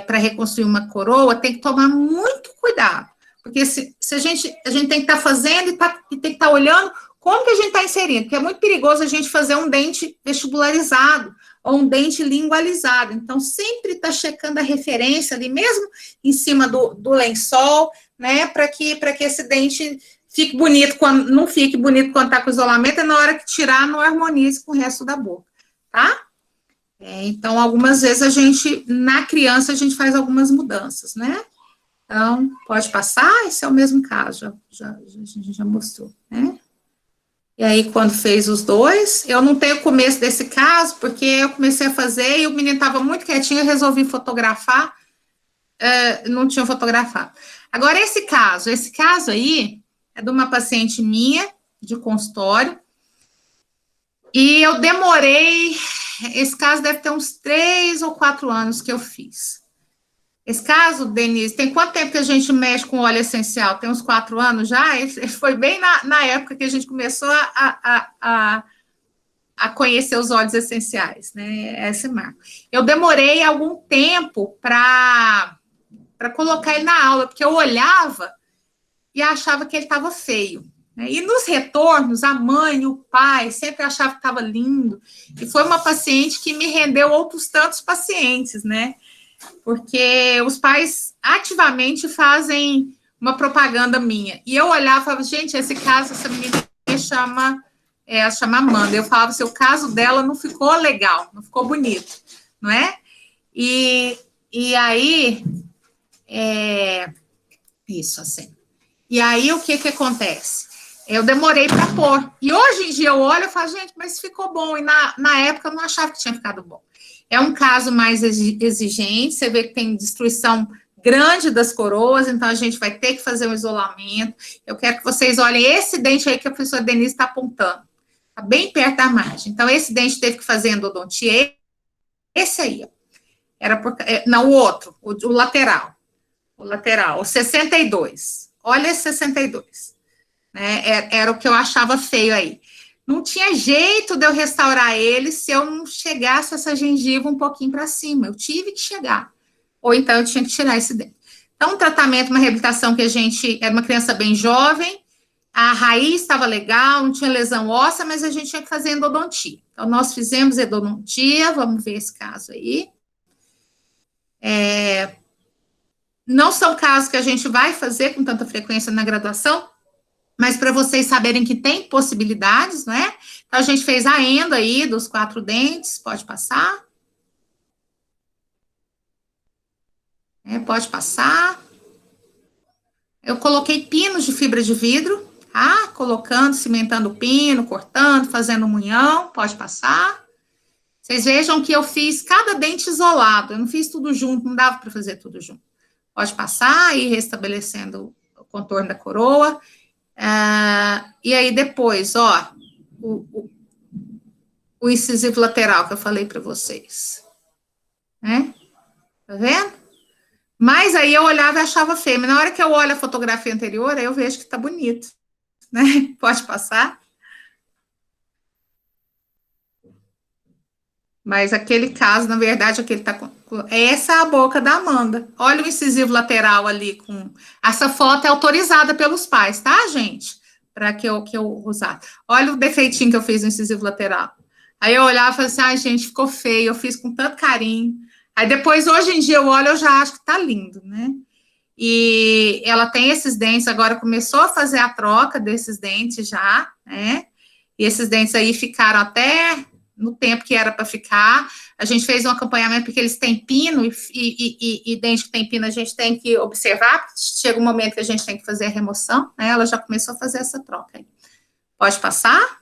para reconstruir uma coroa, tem que tomar muito cuidado, porque se a gente tem que estar fazendo e tem que estar olhando como que a gente está inserindo, porque é muito perigoso a gente fazer um dente vestibularizado, ou um dente lingualizado, então sempre está checando a referência ali, mesmo em cima do lençol, né, para que esse dente fique bonito, não fique bonito quando está com isolamento, e na hora que tirar, não harmonize com o resto da boca, tá? Então, algumas vezes na criança, a gente faz algumas mudanças, né? Então, pode passar, esse é o mesmo caso, a gente já mostrou, né? E aí, quando fez os dois, eu não tenho o começo desse caso, porque eu comecei a fazer e o menino estava muito quietinho, eu resolvi fotografar, não tinha fotografado. Agora, esse caso aí é de uma paciente minha, de consultório, e eu demorei, esse caso deve ter uns 3 ou 4 anos que eu fiz. Esse caso, Denise, tem quanto tempo que a gente mexe com óleo essencial? Tem uns 4 anos já? Foi bem na época que a gente começou a conhecer os óleos essenciais, né? Esse marco. Eu demorei algum tempo para colocar ele na aula, porque eu olhava e achava que ele estava feio, né? E nos retornos, a mãe, o pai, sempre achava que estava lindo. E foi uma paciente que me rendeu outros tantos pacientes, né? Porque os pais ativamente fazem uma propaganda minha. E eu olhava e falava, gente, esse caso, essa menina ela chama Amanda. Eu falava assim, o caso dela não ficou legal, não ficou bonito, não é? E aí, isso assim. E aí, o que acontece? Eu demorei para pôr. E hoje em dia eu olho e falo, gente, mas ficou bom. E na época eu não achava que tinha ficado bom. É um caso mais exigente, você vê que tem destruição grande das coroas, então a gente vai ter que fazer um isolamento. Eu quero que vocês olhem esse dente aí que a professora Denise está apontando. Está bem perto da margem. Então, esse dente teve que fazer endodontia. Esse aí, ó. Não, o outro, o lateral. O lateral, o 62. Olha esse 62. Né? Era o que eu achava feio aí. Não tinha jeito de eu restaurar ele se eu não chegasse essa gengiva um pouquinho para cima. Eu tive que chegar. Ou então eu tinha que tirar esse dente. Então, um tratamento, uma reabilitação que a gente... Era uma criança bem jovem, a raiz estava legal, não tinha lesão óssea, mas a gente tinha que fazer endodontia. Então, nós fizemos endodontia, vamos ver esse caso aí. Não são casos que a gente vai fazer com tanta frequência na graduação, mas para vocês saberem que tem possibilidades, né? Então, a gente fez a endo aí dos 4 dentes, pode passar. Pode passar. Eu coloquei pinos de fibra de vidro, tá? Colocando, cimentando o pino, cortando, fazendo um munhão, pode passar. Vocês vejam que eu fiz cada dente isolado, eu não fiz tudo junto, não dava para fazer tudo junto. Pode passar, ir restabelecendo o contorno da coroa. E aí depois, ó, o incisivo lateral que eu falei para vocês, né? Tá vendo? Mas aí eu olhava e achava feio, mas na hora que eu olho a fotografia anterior, aí eu vejo que tá bonito, né? Pode passar. Mas aquele caso, na verdade, aquele tá com... Essa é a boca da Amanda. Olha o incisivo lateral ali com... Essa foto é autorizada pelos pais, tá, gente? Para que eu usar. Olha o defeitinho que eu fiz no incisivo lateral. Aí eu olhava e falava assim, ai, gente, ficou feio, eu fiz com tanto carinho. Aí depois, hoje em dia, eu olho, eu já acho que tá lindo, né? e ela tem esses dentes, agora começou a fazer a troca desses dentes já, né? E esses dentes aí ficaram até no tempo que era para ficar. A gente fez um acompanhamento porque eles têm pino e dente que tem pino a gente tem que observar, porque chega um momento que a gente tem que fazer a remoção, né? Ela já começou a fazer essa troca aí. Pode passar?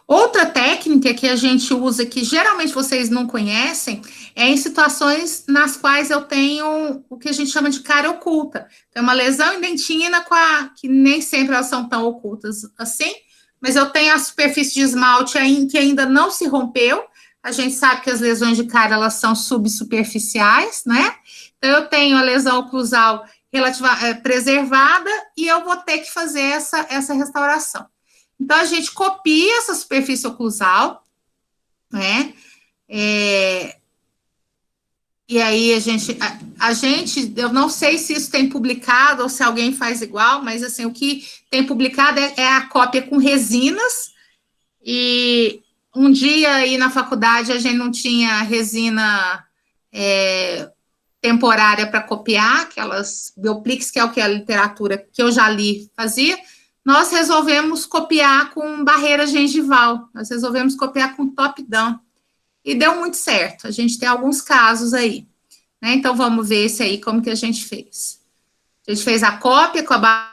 Outra técnica que a gente usa, que geralmente vocês não conhecem, é em situações nas quais eu tenho o que a gente chama de cárie oculta. Tem uma lesão em dentina que nem sempre elas são tão ocultas assim, mas eu tenho a superfície de esmalte que ainda não se rompeu. A gente sabe que as lesões de cárie, elas são subsuperficiais, né? Então, eu tenho a lesão oclusal preservada e eu vou ter que fazer essa restauração. Então, a gente copia essa superfície oclusal, né? E aí, a gente, eu não sei se isso tem publicado ou se alguém faz igual, mas, assim, o que tem publicado é a cópia com resinas. E um dia aí na faculdade a gente não tinha resina temporária para copiar, aquelas Bioplix, que é o que a literatura que eu já li fazia. Nós resolvemos copiar com barreira gengival, nós resolvemos copiar com top-down, e deu muito certo, a gente tem alguns casos aí, né? Então, vamos ver esse aí, como que a gente fez. A gente fez a cópia com a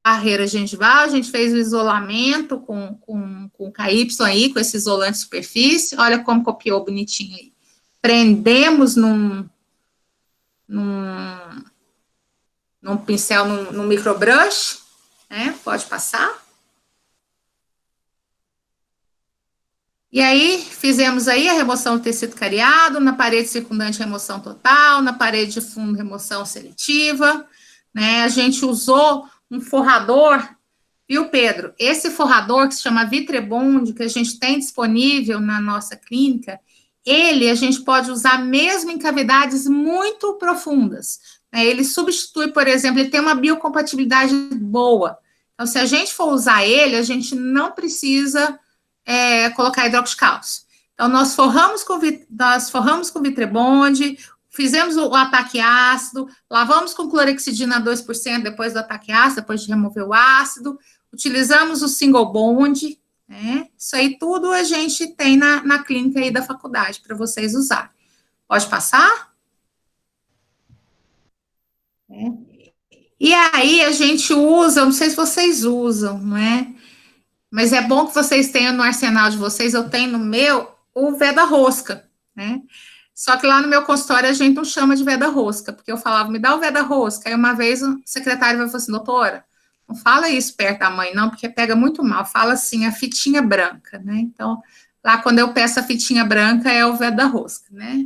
barreira gengival, a gente fez o isolamento com KY aí, com esse isolante de superfície, olha como copiou bonitinho aí. Prendemos num pincel, num microbrush, né? Pode passar. E aí, fizemos aí a remoção do tecido cariado, na parede circundante, remoção total, na parede de fundo, remoção seletiva, né? A gente usou um forrador, viu, Pedro? Esse forrador, que se chama Vitrebond, que a gente tem disponível na nossa clínica, a gente pode usar mesmo em cavidades muito profundas. Ele substitui, por exemplo, ele tem uma biocompatibilidade boa. Então, se a gente for usar ele, a gente não precisa colocar hidróxido de cálcio. Então, nós forramos com Vitrebond, fizemos o ataque ácido, lavamos com clorexidina 2% depois do ataque ácido, depois de remover o ácido, utilizamos o single bond, né? Isso aí tudo a gente tem na clínica aí da faculdade para vocês usarem. Pode passar? E aí a gente usa, não sei se vocês usam, não é? Mas é bom que vocês tenham no arsenal de vocês, eu tenho no meu o veda-rosca, né? Só que lá no meu consultório a gente não chama de veda-rosca, porque eu falava, me dá o veda-rosca. Aí uma vez o secretário vai falar assim, doutora, não fala isso perto da mãe, não, porque pega muito mal. Fala assim, a fitinha branca, né? Então, lá quando eu peço a fitinha branca, é o veda-rosca, né?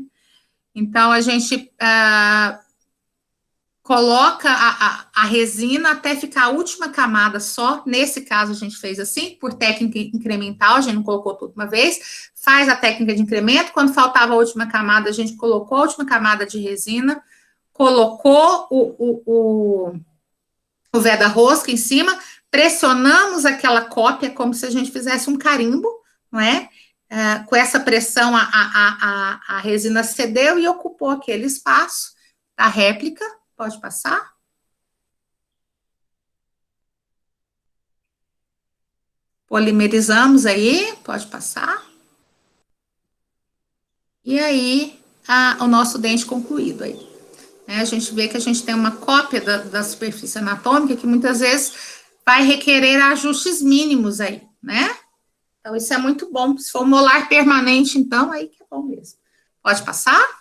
Então, a gente coloca a resina até ficar a última camada só. Nesse caso, a gente fez assim, por técnica incremental, a gente não colocou tudo uma vez. Faz a técnica de incremento. Quando faltava a última camada, a gente colocou a última camada de resina, colocou o veda-rosca em cima, pressionamos aquela cópia como se a gente fizesse um carimbo, não é? Com essa pressão, a resina cedeu e ocupou aquele espaço da réplica. Pode passar? Polimerizamos aí, pode passar. E aí, o nosso dente concluído aí. A gente vê que a gente tem uma cópia da superfície anatômica que muitas vezes vai requerer ajustes mínimos aí, né? Então, isso é muito bom. Se for molar permanente, então, aí que é bom mesmo. Pode passar?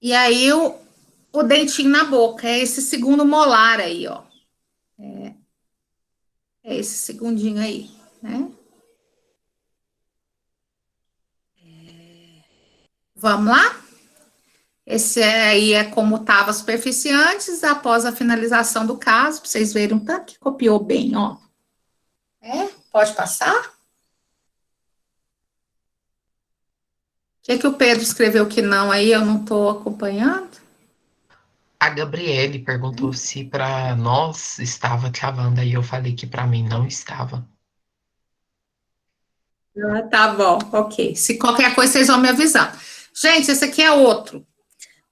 E aí, o dentinho na boca, é esse segundo molar aí, ó. É esse segundinho aí, né? Vamos lá? Esse aí é como estava a superfície antes, após a finalização do caso, para vocês verem o tanto que copiou bem, ó. Pode passar? O que o Pedro escreveu que não aí, eu não estou acompanhando? A Gabriele perguntou se para nós estava travando, aí eu falei que para mim não estava. Ah, tá bom, ok. Se qualquer coisa, vocês vão me avisar. Gente, esse aqui é outro,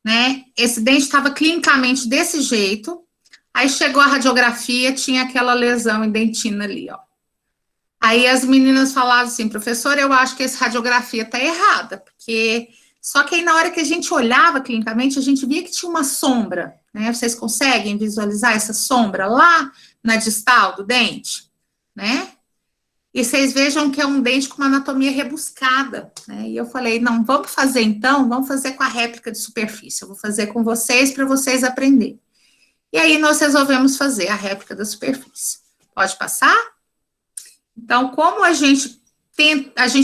né? Esse dente estava clinicamente desse jeito. Aí chegou a radiografia, tinha aquela lesão em dentina ali, ó. Aí as meninas falavam assim, professora, eu acho que essa radiografia tá errada, porque só que aí na hora que a gente olhava clinicamente, a gente via que tinha uma sombra, né? Vocês conseguem visualizar essa sombra lá na distal do dente, né? E vocês vejam que é um dente com uma anatomia rebuscada, né? E eu falei, não, vamos fazer então, vamos fazer com a réplica de superfície. Eu vou fazer com vocês para vocês aprenderem. E aí nós resolvemos fazer a réplica da superfície. Pode passar? Então, como a gente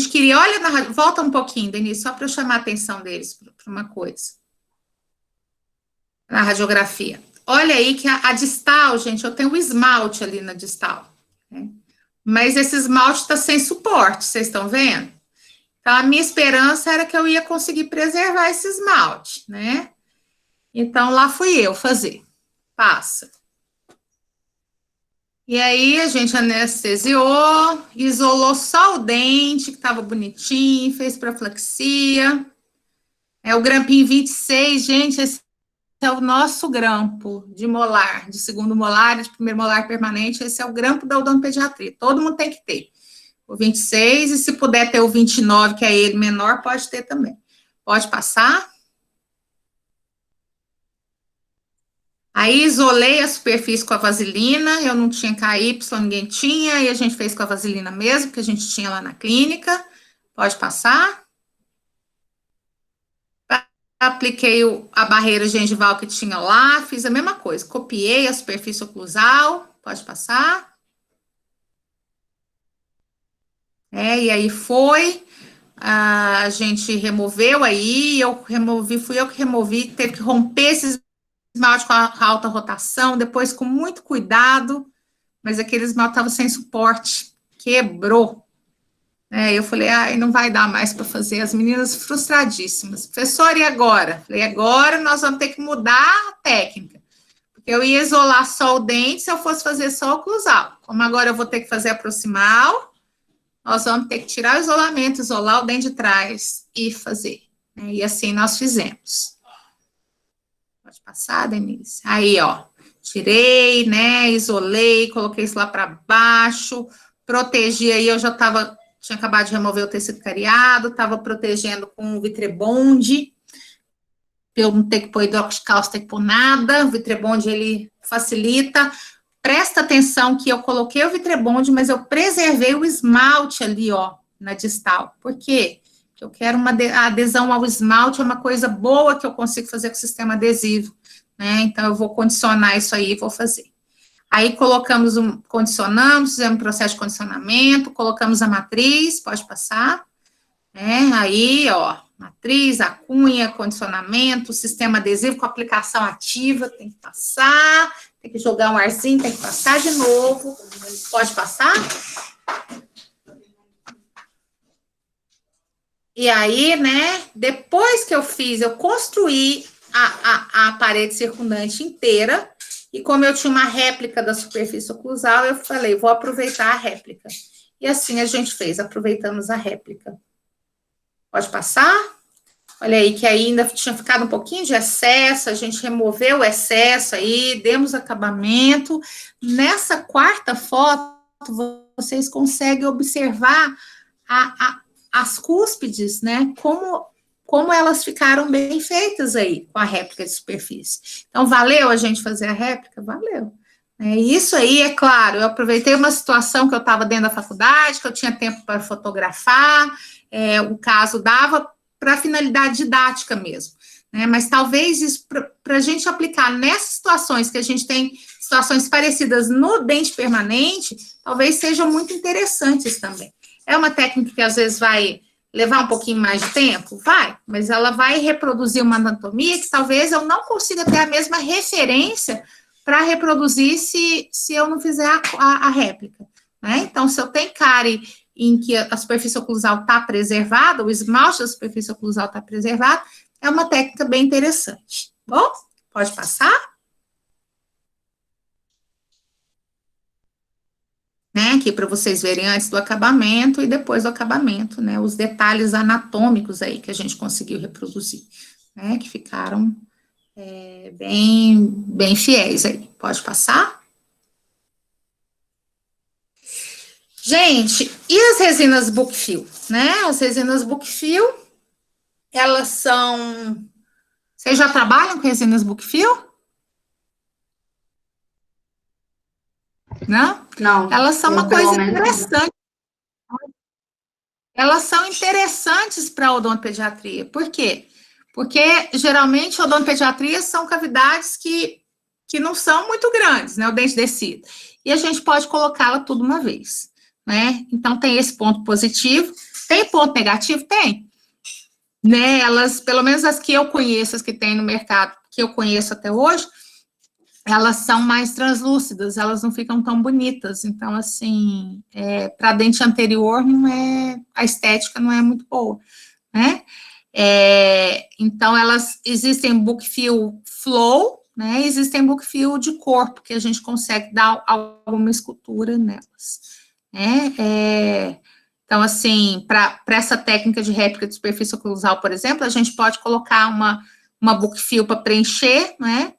queria, olha, volta um pouquinho, Denise, só para eu chamar a atenção deles para uma coisa. Na radiografia. Olha aí que a distal, gente, eu tenho um esmalte ali na distal, né? Mas esse esmalte está sem suporte, vocês estão vendo? Então, a minha esperança era que eu ia conseguir preservar esse esmalte, né? Então, lá fui eu fazer. Passa. E aí, a gente anestesiou, isolou só o dente, que estava bonitinho, fez profilaxia. É o grampinho 26, gente, esse é o nosso grampo de molar, de segundo molar, de primeiro molar permanente, esse é o grampo da odontopediatria, todo mundo tem que ter. O 26, e se puder ter o 29, que é ele menor, pode ter também. Pode passar. Aí isolei a superfície com a vaselina, eu não tinha KY, ninguém tinha, e a gente fez com a vaselina mesmo, que a gente tinha lá na clínica. Pode passar. Apliquei a barreira gengival que tinha lá, fiz a mesma coisa, copiei a superfície oclusal, pode passar. E aí a gente removeu aí, fui eu que removi, teve que romper esse esmalte com a alta rotação, depois com muito cuidado, mas aquele esmalte estava sem suporte, quebrou. Eu falei, não vai dar mais para fazer. As meninas frustradíssimas. Professora, e agora? Falei, agora nós vamos ter que mudar a técnica. Porque eu ia isolar só o dente se eu fosse fazer só o oclusal. Como agora eu vou ter que fazer a proximal, nós vamos ter que tirar o isolamento, isolar o dente de trás e fazer. E assim nós fizemos. Pode passar, Denise? Aí, ó, tirei, né, isolei, coloquei isso lá para baixo, protegi aí, eu já tinha acabado de remover o tecido cariado, estava protegendo com o Vitrebond, para eu não ter que pôr hidroxicálcico, ter que pôr nada, o Vitrebond, ele facilita. Presta atenção que eu coloquei o Vitrebond, mas eu preservei o esmalte ali, ó, na distal. Por quê? Porque eu quero a adesão ao esmalte, é uma coisa boa que eu consigo fazer com o sistema adesivo, né? Então, eu vou condicionar isso aí e vou fazer. Aí, condicionamos, fizemos um processo de condicionamento, colocamos a matriz, pode passar, né? Aí, ó, matriz, a cunha, condicionamento, sistema adesivo com aplicação ativa, tem que passar, tem que jogar um arzinho, tem que passar de novo, pode passar? E aí, né, depois que eu construí a parede circundante inteira, e como eu tinha uma réplica da superfície oclusal, eu falei, vou aproveitar a réplica. E assim a gente fez, aproveitamos a réplica. Pode passar? Olha aí, que ainda tinha ficado um pouquinho de excesso, a gente removeu o excesso aí, demos acabamento. Nessa quarta foto, vocês conseguem observar as cúspides, né, como elas ficaram bem feitas aí, com a réplica de superfície. Então, valeu a gente fazer a réplica? Valeu. Isso aí, é claro, eu aproveitei uma situação que eu estava dentro da faculdade, que eu tinha tempo para fotografar, o caso dava para finalidade didática mesmo, né? Mas talvez isso, para a gente aplicar nessas situações, que a gente tem situações parecidas no dente permanente, talvez sejam muito interessantes também. É uma técnica que às vezes vai levar um pouquinho mais de tempo? Vai, mas ela vai reproduzir uma anatomia que talvez eu não consiga ter a mesma referência para reproduzir se eu não fizer a réplica, né? Então, se eu tenho cárie em que a superfície oclusal está preservada, o esmalte da superfície oclusal está preservado, é uma técnica bem interessante. Bom, pode passar? Né? aqui para vocês verem antes do acabamento e depois do acabamento, né? Os detalhes anatômicos aí que a gente conseguiu reproduzir, né? Que ficaram bem fiéis aí. Pode passar? Gente, e as resinas Bookfill, né? As resinas Bookfill, elas são... Vocês já trabalham com resinas Bookfill? Não? Não. Elas são uma coisa menos. interessante. Elas são interessantes para a odontopediatria. Por quê? Porque, geralmente, odontopediatria são cavidades que não são muito grandes, né? O dente descido. E a gente pode colocá-la tudo uma vez, né? Então, tem esse ponto positivo. Tem ponto negativo? Tem. Né? Elas, pelo menos as que eu conheço, as que tem no mercado, que eu conheço até hoje, elas são mais translúcidas, elas não ficam tão bonitas. Então, assim, para dente anterior, a estética não é muito boa, né? Então, elas existem Bookfill Flow, né? Existem Bookfill de corpo, que a gente consegue dar alguma escultura nelas, né? Então, assim, para essa técnica de réplica de superfície oclusal, por exemplo, a gente pode colocar uma Bookfill para preencher, né?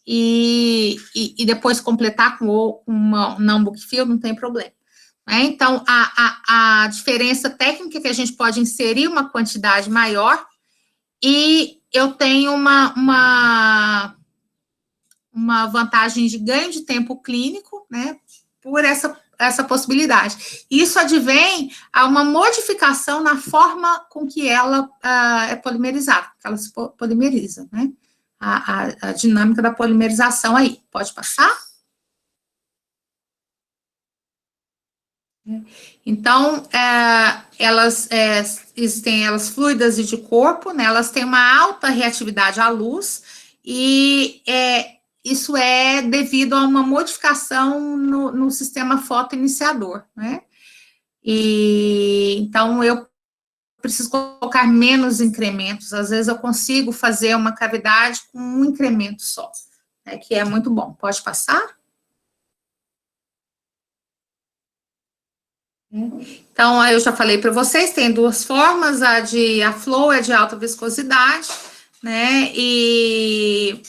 E depois completar com uma não Bookfill, não tem problema. Né? Então, a diferença técnica é que a gente pode inserir uma quantidade maior e eu tenho uma vantagem de ganho de tempo clínico, né, por essa possibilidade. Isso advém a uma modificação na forma com que ela é polimerizada, que ela se polimeriza, né? A dinâmica da polimerização aí. Pode passar? Então, elas existem elas fluidas e de corpo, né? Elas têm uma alta reatividade à luz e isso é devido a uma modificação no sistema fotoiniciador, né? Então, eu preciso colocar menos incrementos. Às vezes, eu consigo fazer uma cavidade com um incremento só, né? Que é muito bom. Pode passar? Então, eu já falei para vocês, tem duas formas, a Flow é de alta viscosidade, né, e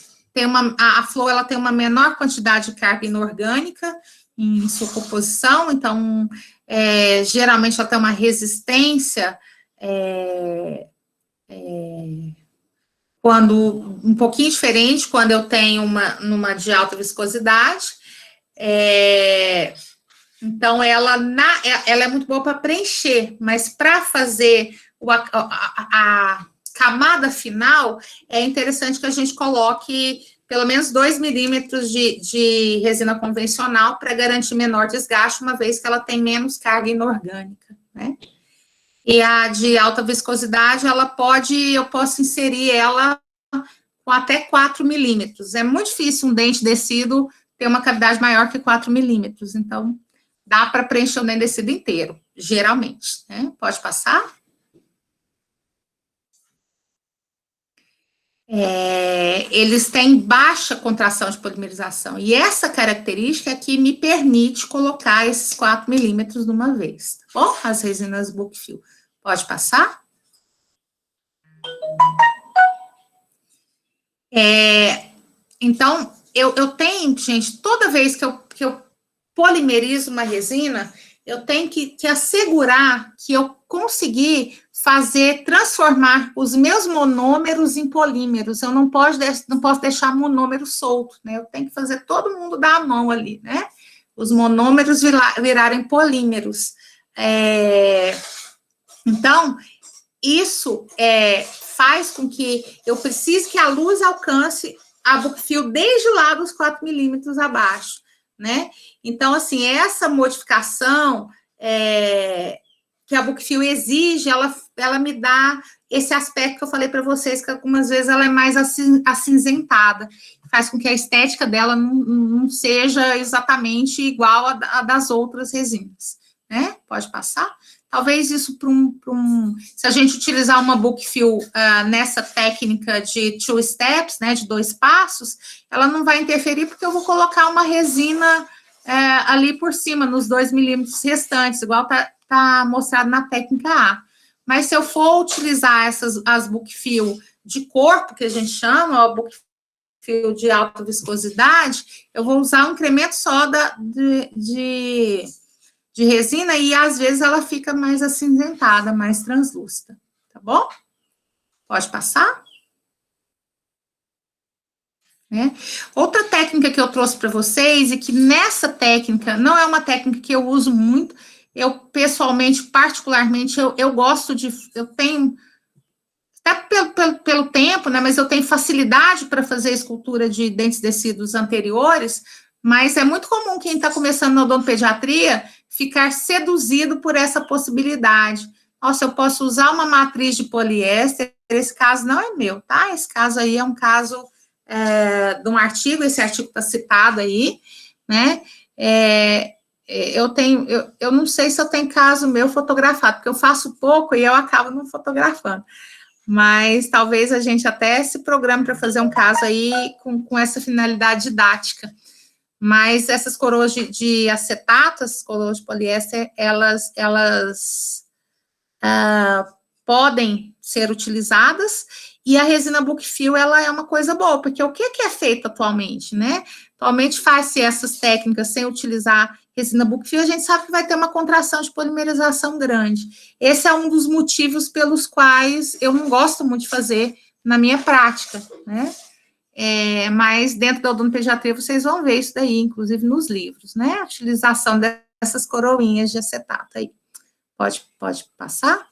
a Flow, ela tem uma menor quantidade de carga inorgânica em sua composição, então, geralmente ela tem uma resistência, quando um pouquinho diferente, quando eu tenho numa de alta viscosidade, então, ela é muito boa para preencher, mas para fazer a camada final, é interessante que a gente coloque pelo menos 2 milímetros de resina convencional para garantir menor desgaste, uma vez que ela tem menos carga inorgânica, né? E a de alta viscosidade, eu posso inserir ela com até 4 milímetros. É muito difícil um dente descido ter uma cavidade maior que 4 milímetros, então dá para preencher o dente descido inteiro, geralmente, né? Pode passar? Eles têm baixa contração de polimerização, e essa característica é que me permite colocar esses 4 milímetros de uma vez, tá bom? As resinas Bookfill. Pode passar? Então, eu tenho, gente, toda vez que eu polimerizo uma resina, eu tenho que assegurar que eu consegui transformar os meus monômeros em polímeros. Eu não posso deixar monômero solto, né? Eu tenho que fazer todo mundo dar a mão ali, né? Os monômeros virarem polímeros. Então, isso faz com que eu precise que a luz alcance a Bookfill desde lá dos 4 milímetros abaixo, né? Então, assim, essa modificação que a Bookfill exige, ela me dá esse aspecto que eu falei para vocês, que algumas vezes ela é mais acinzentada, faz com que a estética dela não seja exatamente igual a das outras resinas, né? Pode passar? Talvez isso se a gente utilizar uma Bookfill nessa técnica de 2 steps, né, de 2 passos, ela não vai interferir, porque eu vou colocar uma resina ali por cima, nos 2 milímetros restantes, igual tá mostrado na técnica A. Mas se eu for utilizar as book fill de corpo, que a gente chama, o book fill de alta viscosidade, eu vou usar um incremento só de resina e, às vezes, ela fica mais acinzentada, mais translúcida, tá bom? Pode passar? Outra técnica que eu trouxe para vocês, e que nessa técnica, não é uma técnica que eu uso muito, eu, pessoalmente, particularmente, eu gosto eu tenho, até pelo tempo, né, mas eu tenho facilidade para fazer escultura de dentes descidos anteriores, mas é muito comum quem está começando na odontopediatria ficar seduzido por essa possibilidade. Nossa, eu posso usar uma matriz de poliéster, esse caso não é meu, tá? Esse caso aí é um caso de um artigo, esse artigo está citado aí, né? Eu não sei se eu tenho caso meu fotografado, porque eu faço pouco e eu acabo não fotografando. Mas talvez a gente até se programe para fazer um caso aí com essa finalidade didática. Mas essas coroas de acetato, essas coroas de poliéster, elas podem ser utilizadas, e a resina book fill, ela é uma coisa boa, porque o que é feito atualmente, né? Atualmente faz-se essas técnicas sem utilizar resina book fill, a gente sabe que vai ter uma contração de polimerização grande. Esse é um dos motivos pelos quais eu não gosto muito de fazer na minha prática, né? Mas dentro da odontopediatria vocês vão ver isso daí, inclusive nos livros, né? A utilização dessas coroinhas de acetato aí. Pode passar?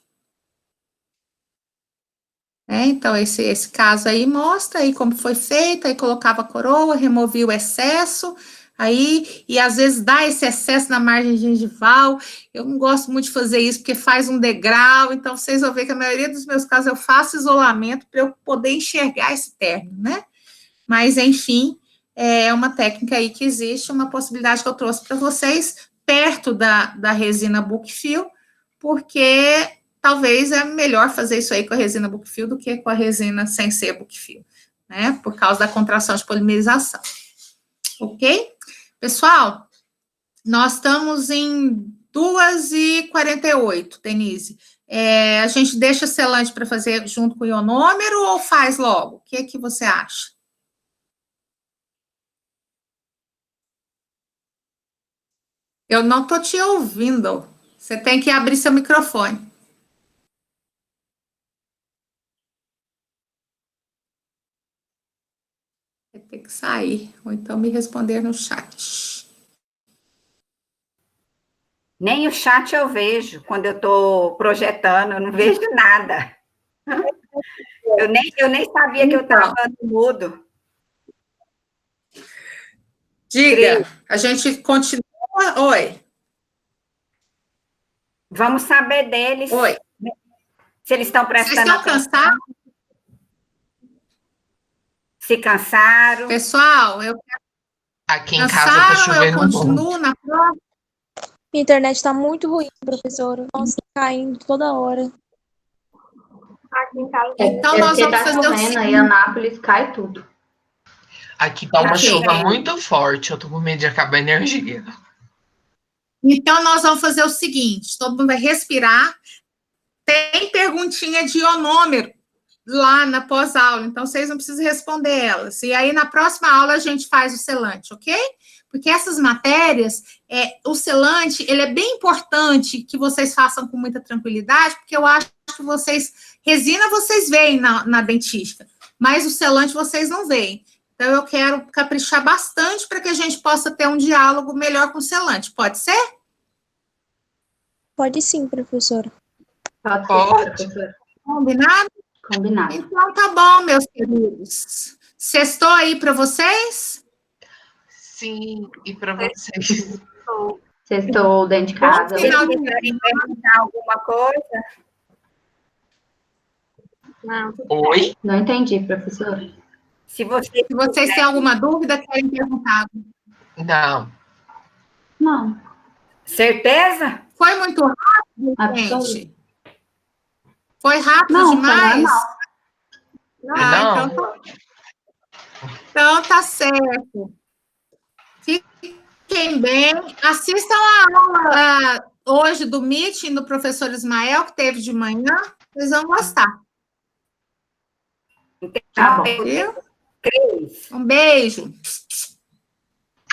Então, esse caso aí mostra aí como foi feito, aí colocava a coroa, removia o excesso, aí, e às vezes dá esse excesso na margem gengival. Eu não gosto muito de fazer isso, porque faz um degrau, então vocês vão ver que a maioria dos meus casos eu faço isolamento para eu poder enxergar esse término, né? Mas, enfim, é uma técnica aí que existe, uma possibilidade que eu trouxe para vocês, perto da resina book fill, porque talvez é melhor fazer isso aí com a resina book fill do que com a resina sem ser book fill, né? Por causa da contração de polimerização. Ok? Pessoal, nós estamos em 2h48, Denise. A gente deixa selante para fazer junto com o ionômero ou faz logo? O que você acha? Eu não estou te ouvindo. Você tem que abrir seu microfone. Vai ter que sair, ou então me responder no chat. Nem o chat eu vejo quando eu estou projetando, eu não vejo nada. Eu nem sabia que eu estava no mudo. Diga, a gente continua. Oi. Vamos saber deles. Oi. Se eles estão prestando atenção. Vocês estão cansados? Se cansaram. Pessoal, aqui em casa tá chovendo. Eu continuo na prova. Minha internet está muito ruim, professora. Nossa, caindo toda hora. Aqui em casa. Então, nós vamos fazer o seguinte. Aí, Anápolis cai tudo. Aqui tá uma chuva muito forte, eu tô com medo de acabar a energia. Então, nós vamos fazer o seguinte, todo mundo vai respirar. Tem perguntinha de ionômero lá na pós-aula, então vocês não precisam responder elas. E aí, na próxima aula, a gente faz o selante, ok? Porque essas matérias, o selante, ele é bem importante que vocês façam com muita tranquilidade, porque eu acho que resina vocês veem na dentística, mas o selante vocês não veem. Então, eu quero caprichar bastante para que a gente possa ter um diálogo melhor com o selante. Pode ser? Pode sim, professora. Pode. Professora. Combinado? Combinado. Então, tá bom, meus queridos. Sextou aí para vocês? Sim, e para vocês? Sextou dentro de casa. Se vocês quiserem perguntar alguma coisa. Não. Oi? Não entendi, professora. Se vocês têm alguma dúvida, querem perguntar. Não. Não. Certeza? Foi muito rápido, gente? Foi rápido Não, demais? Não. Então tá certo. Fiquem Fiquem bem. Assistam a aula hoje do meeting do professor Ismael, que teve de manhã. Vocês vão gostar. Tá bom. Viu? Cris, Um beijo.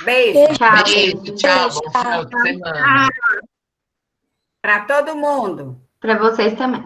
beijo Tchau. Beijo, tchau, bom final de semana. para todo mundo. Para vocês também.